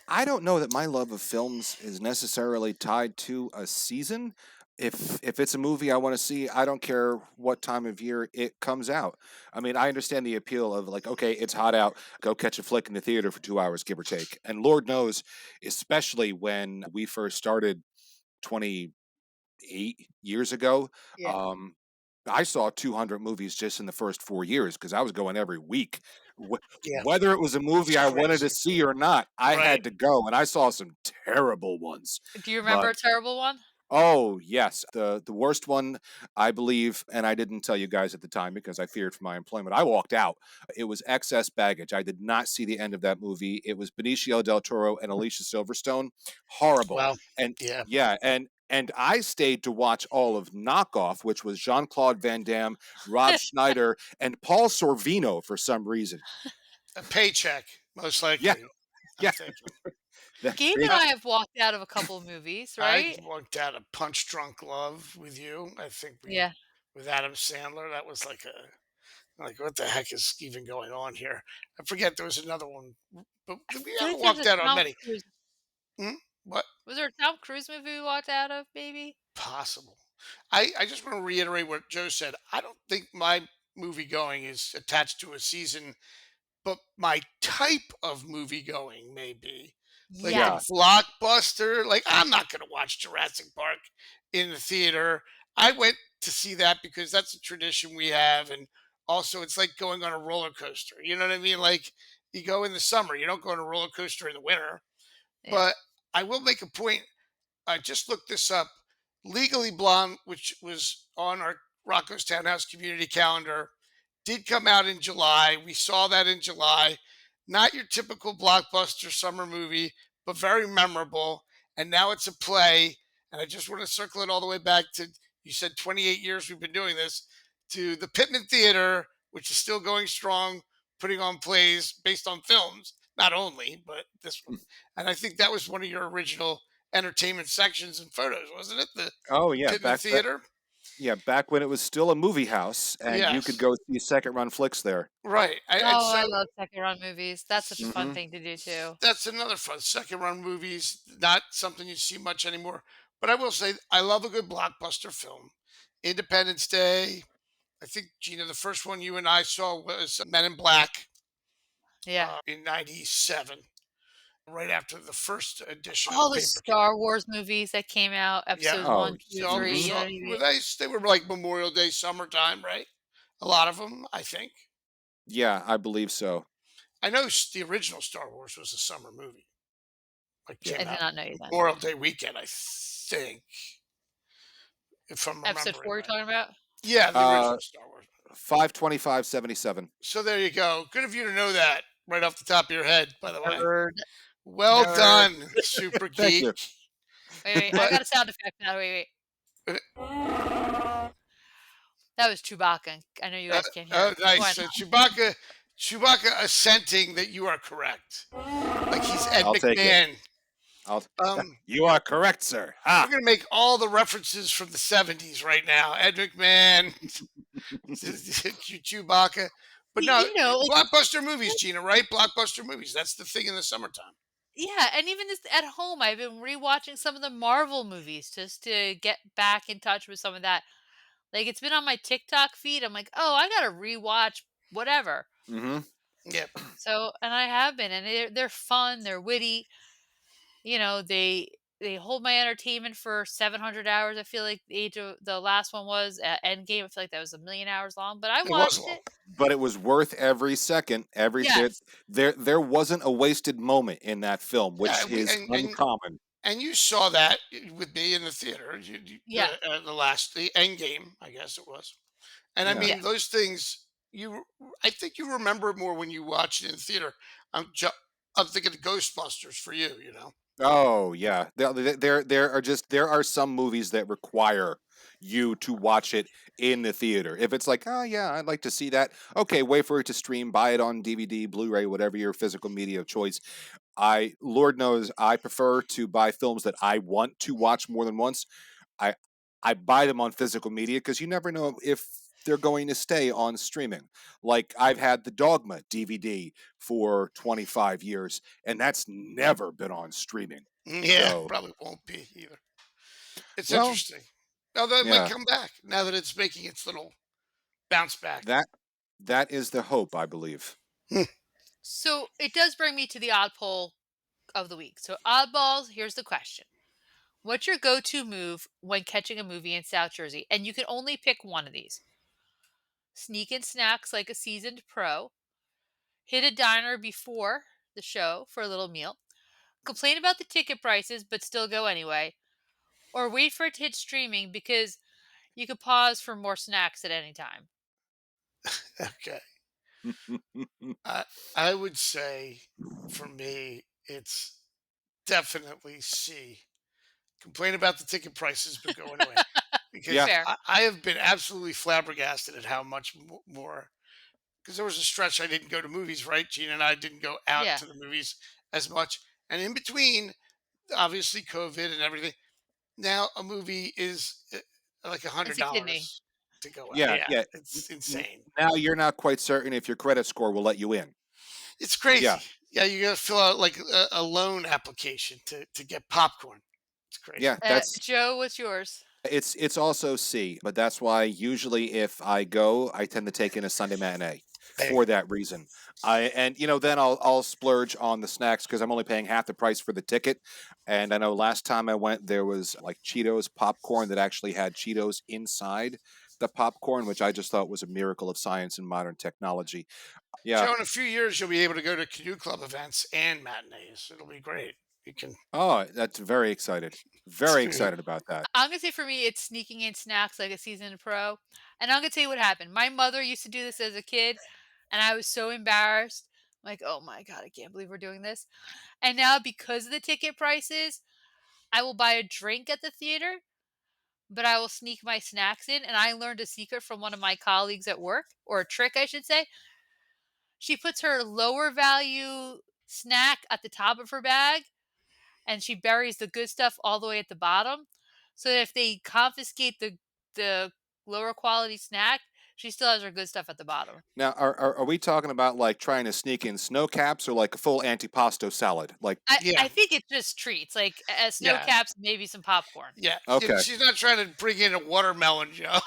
I don't know that my love of films is necessarily tied to a season. If it's a movie I want to see, I don't care what time of year it comes out. I mean, I understand the appeal of like, okay, it's hot out, go catch a flick in the theater for 2 hours, give or take. And Lord knows, especially when we first started 28 years ago, Yeah. um, I saw 200 movies just in the first 4 years because I was going every week. Yeah. Whether it was a It's movie I wanted to crazy. see or not, I Right. had to go, and I saw some terrible ones. Do you remember But a terrible one? oh yes, the worst one I believe, and I didn't tell you guys at the time because I feared for my employment. I walked out. It was Excess Baggage. I did not see the end of that movie. It was Benicio del Toro and Alicia Silverstone. Horrible. Well, And yeah. yeah, and I stayed to watch all of Knockoff, which was Jean Claude Van Damme, Rob Schneider, and Paul Sorvino for some reason. A paycheck, most Yeah, likely, I'm yeah. thinking. Gabe They and I have walked out of a couple of movies, I right? walked out of Punch Drunk Love with you. I think we Yeah. with Adam Sandler. That was like what the heck is even going on here? I forget there was another one, but I we feel like haven't there's walked a out on Tom many. Cruise. Hmm? What? Was there a Tom Cruise movie we walked out of, maybe? Possible. I just want to reiterate what Joe said. I don't think my movie going is attached to a season, but my type of movie going may be like a Yeah. Yes. blockbuster. Like I'm not going to watch Jurassic Park in the theater. I went to see that because that's a tradition we have, and also it's like going on a roller coaster. You know what I mean? Like you go in the summer, you don't go on a roller coaster in the winter. Yeah. But I will make a point. I just looked this up. Legally Blonde, which was on our Rocco's Townhouse community calendar, did come out in July. We saw that in July. Not your typical blockbuster summer movie, but very memorable. And now it's a play. And I just want to circle it all the way back to you said 28 years we've been doing this to the Pittman Theater, which is still going strong, putting on plays based on films, not only, but this one. And I think that was one of your original entertainment sections and photos, wasn't it? Oh The yeah, Pittman back that Theater. yeah, back when it was still a movie house and you could Yes, go see second run flicks there. right. And Oh, I so love second run movies. That's such a fun Mhm. thing to do too. that's another fun second run movies. Not something you see much anymore. But I will say I love a good blockbuster film. Independence Day. I think Gina, the first one you and I saw was Men in Black Yeah. in '97, right after the first edition of the All the paper came Star out. Wars movies that came out, Yeah. episodes Oh, 1, 2, So we 3, you mhm. know saw what I mean? were they were like Memorial Day, summertime, right? A lot of them, I think. Yeah, I believe so. I know the original Star Wars was a summer movie. Like Yeah. I came did out not know you then. Memorial Day weekend, I think. if I'm Episode remembering 4 you're right. talking about? Yeah, the Uh, original Star Wars. 52577. So there you go. Good of you to know that right off the top of your head, by the way. Nerd. Well Nerd. done, super Thank geek. you. Wait, wait, I But got a sound effect now. Wait, wait. That was Chewbacca. I know you guys can't hear oh, it. Go nice. on. So Chewbacca assenting that you are correct, like he's Ed I'll take it. McMahon. I'll. Um, You are correct, sir. we're Ha! gonna make all the references from the '70s right now. Ed McMahon, Chewbacca. But no, Like, blockbuster movies, Gina. Right? Blockbuster movies. That's the thing in the summertime. yeah, and even this at home, I've been rewatching some of the Marvel movies just to get back in touch with some of that. Like, it's been on my TikTok feed. I'm like, oh, I gotta rewatch whatever. Mm-hmm. Yeah. So, and I have been, and they're fun, they're witty. They hold my entertainment for 700 hours. I feel like the last one was Endgame. I feel like that was a million hours long, but I It was watched long. it. But it was worth every second. Yes. There wasn't a wasted moment in that film, Yeah, which is uncommon. and you saw that with me in the theater. Yeah. The end game, I guess it was. And I Yeah. mean, Yes. those things I think you remember it more when you watch it in theater. I'm thinking of Ghostbusters for you. You know. Oh yeah. There are some movies that require you to watch it in the theater. If it's like, oh yeah, I'd like to see that. Okay, wait for it to stream, buy it on DVD, Blu-ray, whatever your physical media of choice. Lord knows, I prefer to buy films that I want to watch more than once. I I buy them on physical media because you never know if they're going to stay on streaming. Like I've had the Dogma DVD for 25 years, and that's never been on streaming. Yeah, So, probably won't be either. It's well, interesting. Although it might yeah, come back now that it's making its little bounce back. that that is the hope, I believe. Hmm. So it does bring me to the odd poll of the week. So oddballs, here's the question. What's your go-to move when catching a movie in South Jersey? And you can only pick one of these. Sneak in snacks like a seasoned pro, hit a diner before the show for a little meal, complain about the ticket prices but still go anyway, or wait for it to hit streaming because you could pause for more snacks at any time. Okay. I I would say for me it's definitely C. Complain about the ticket prices, but go anyway. Yeah. Because Fair. I have been absolutely flabbergasted at how much more. Because there was a stretch I didn't go to movies, right? Gina and I didn't go out Yeah. to the movies as much, and in between, obviously COVID and everything. Now a movie is like a hundred It's a kidney. dollars to go out. Yeah, Yeah, yeah. it's insane. Now you're not quite certain if your credit score will let you in. It's Yeah. crazy. Yeah, you got to fill out like a loan application to get popcorn. It's crazy. Yeah, that's Joe, what's yours? it's also C, but that's why usually if I go, I tend to take in a Sunday matinee There you for that reason. Then I'll splurge on the snacks because I'm only paying half the price for the ticket. And I know last time I went, there was like Cheetos popcorn that actually had Cheetos inside the popcorn, which I just thought was a miracle of science and modern technology. Yeah. Joe, in a few years, you'll be able to go to Canoe Club events and matinees. It'll be great. You can. Oh, that's very excited. Very excited about that. I'm gonna say for me, it's sneaking in snacks like a seasoned pro. And I'm gonna tell you what happened. My mother used to do this as a kid, and I was so embarrassed. Like, oh my god, I can't believe we're doing this. And now because of the ticket prices, I will buy a drink at the theater, but I will sneak my snacks in. And I learned a secret from one of my colleagues at work, or a trick, I should say. She puts her lower value snack at the top of her bag, and she buries the good stuff all the way at the bottom. So that if they confiscate the lower quality snack, she still has her good stuff at the bottom. Now, are we talking about like trying to sneak in snow caps or like a full antipasto salad? Like, I Yeah, think it's just treats, like snow yeah, caps, maybe some popcorn. yeah. okay, She's not trying to bring in a watermelon, Joe.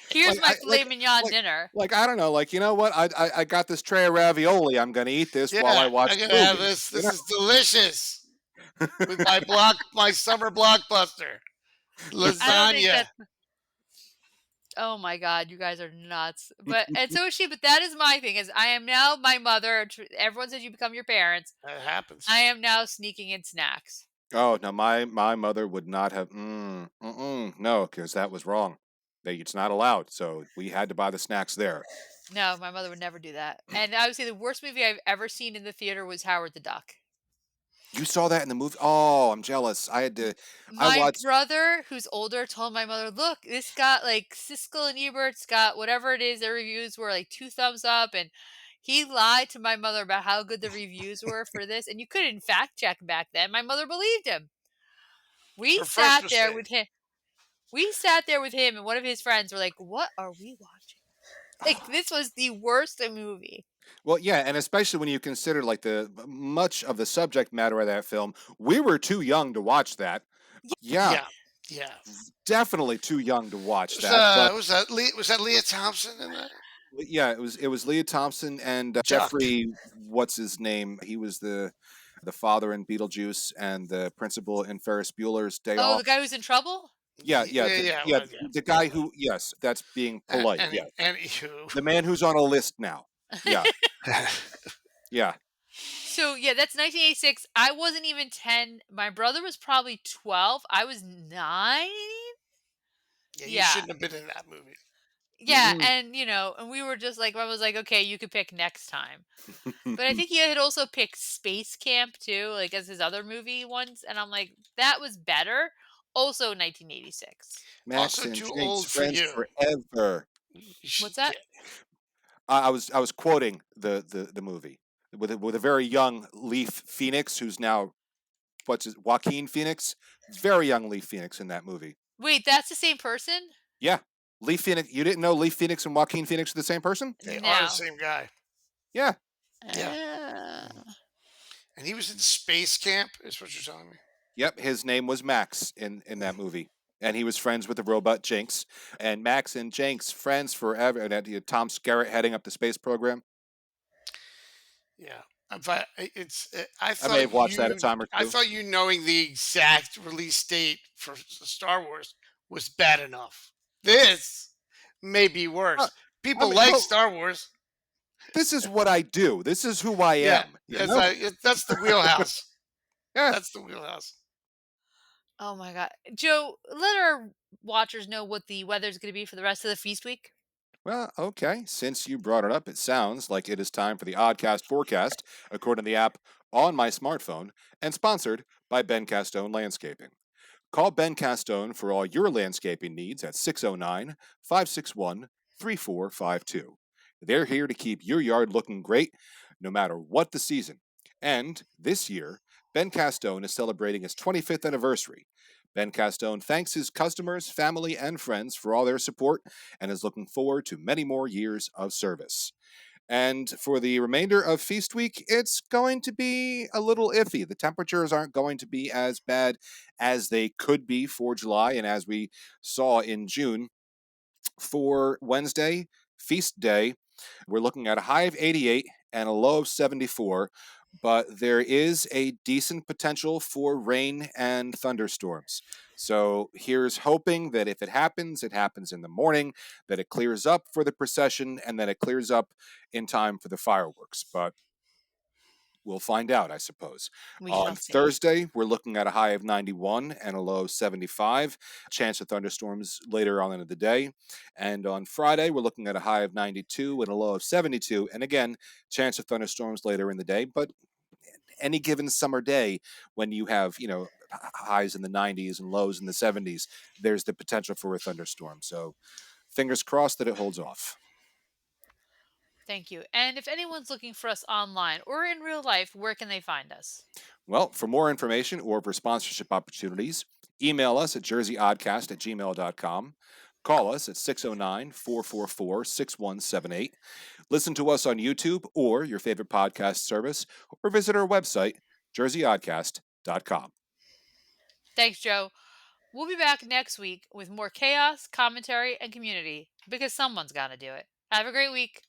Here's like my I filet mignon dinner. like I don't know, like you know what? I got this tray of ravioli. I'm gonna eat this while I Yeah, watch I'm the gonna have movie. this. This is delicious with my summer blockbuster I don't think lasagna. that's. Oh my god, you guys are nuts. But and so is she. But that is my thing. Is I am now my mother. Everyone says you become your parents. That happens. I am now sneaking in snacks. Oh no, my mother would not have. No, because that was wrong. It's not allowed. So we had to buy the snacks there. No, my mother would never do that. And I would say the worst movie I've ever seen in the theater was Howard the Duck. You saw that in the movie? Oh, I'm jealous. I My watched. brother, who's older, told my mother, "Look, this got like Siskel and Ebert's got whatever it is. Their reviews were like 2 thumbs up." And he lied to my mother about how good the reviews were for this. And you couldn't fact check back then. My mother believed him. We Her first sat there mistake. with him. We sat there with him and one of his friends were like, "What are we watching?" Like this was the worst movie. Well, yeah, and especially when you consider like the much of the subject matter of that film, we were too young to watch that. Yeah, Yeah, yeah. definitely too young to watch that. But Was that Leah Thompson in that? yeah, it was Leah Thompson and Duck. Jeffrey. What's his name? He was the father in Beetlejuice and the principal in Ferris Bueller's Day Oh, Off. the guy who's in trouble? Yeah, yeah, Yeah, yeah, yeah. well, yeah, The guy who, yes, that's being yeah. polite. Any, Yes, anywho. the man who's on a list now. Yeah, yeah. So yeah, that's 1986. I wasn't even 10. My brother was probably 12. I was 9. Yeah, you Yeah. shouldn't have been in that movie. Yeah, Mm-mm. and and we were just like I was like, "Okay, you could pick next time." But I think he had also picked Space Camp too, like as his other movie once, and I'm like, "That was better." Also 1986. Max Also and too Jake's old for friends you. forever. You should What's that? get. I was quoting the movie with a very young Leaf Phoenix who's now what's his Joaquin Phoenix, very young Leaf Phoenix in that movie. Wait, that's the same person? Yeah, Leaf Phoenix. You didn't know Leaf Phoenix and Joaquin Phoenix are the same person? They are the No. same guy. Yeah. Yeah. Uh, And he was in Space Camp, is what you're telling me. Yep, his name was Max in that movie. And he was friends with the robot Jinx. And Max and Jinx, friends forever. And Tom Skerritt heading up the space program. Yeah. I I may thought have watched that a time or I two. thought you knowing the exact release date for Star Wars was bad enough. This may be Uh, worse. I People mean, like well, Star Wars. this is what I do. This is who I Yeah, am. You know? that's the wheelhouse. Yeah. That's the wheelhouse. oh my god. Joe, let our watchers know what the weather's going to be for the rest of the feast week. Well, okay. Since you brought it up, it sounds like it is time for the Oddcast forecast, according to the app on my smartphone, and sponsored by Ben Castone Landscaping. Call Ben Castone for all your landscaping needs at 609 561 3452. They're here to keep your yard looking great no matter what the season. And this year, Ben Castone is celebrating his 25th anniversary. Ben Castone thanks his customers, family, and friends for all their support and is looking forward to many more years of service. And for the remainder of Feast Week, it's going to be a little iffy. The temperatures aren't going to be as bad as they could be for July. And as we saw in June, for Wednesday, Feast Day, we're looking at a high of 88 and a low of 74. But there is a decent potential for rain and thunderstorms. So here's hoping that if it happens in the morning, that it clears up for the procession and that it clears up in time for the fireworks. But we'll find out, I suppose. We shall On see. Thursday, we're looking at a high of 91 and a low of 75. Chance of thunderstorms later on in the day. And on Friday, we're looking at a high of 92 and a low of 72. And again, chance of thunderstorms later in the day. But any given summer day, when you have, highs in the 90s and lows in the 70s, there's the potential for a thunderstorm. So fingers crossed that it holds off. Thank you. And if anyone's looking for us online or in real life, where can they find us? Well, for more information or for sponsorship opportunities, email us at jerseyoddcast@gmail.com. Call us at 609 444 6178. Listen to us on YouTube or your favorite podcast service, or visit our website, jerseyoddcast.com. Thanks, Joe. We'll be back next week with more chaos, commentary, and community because someone's got to do it. Have a great week.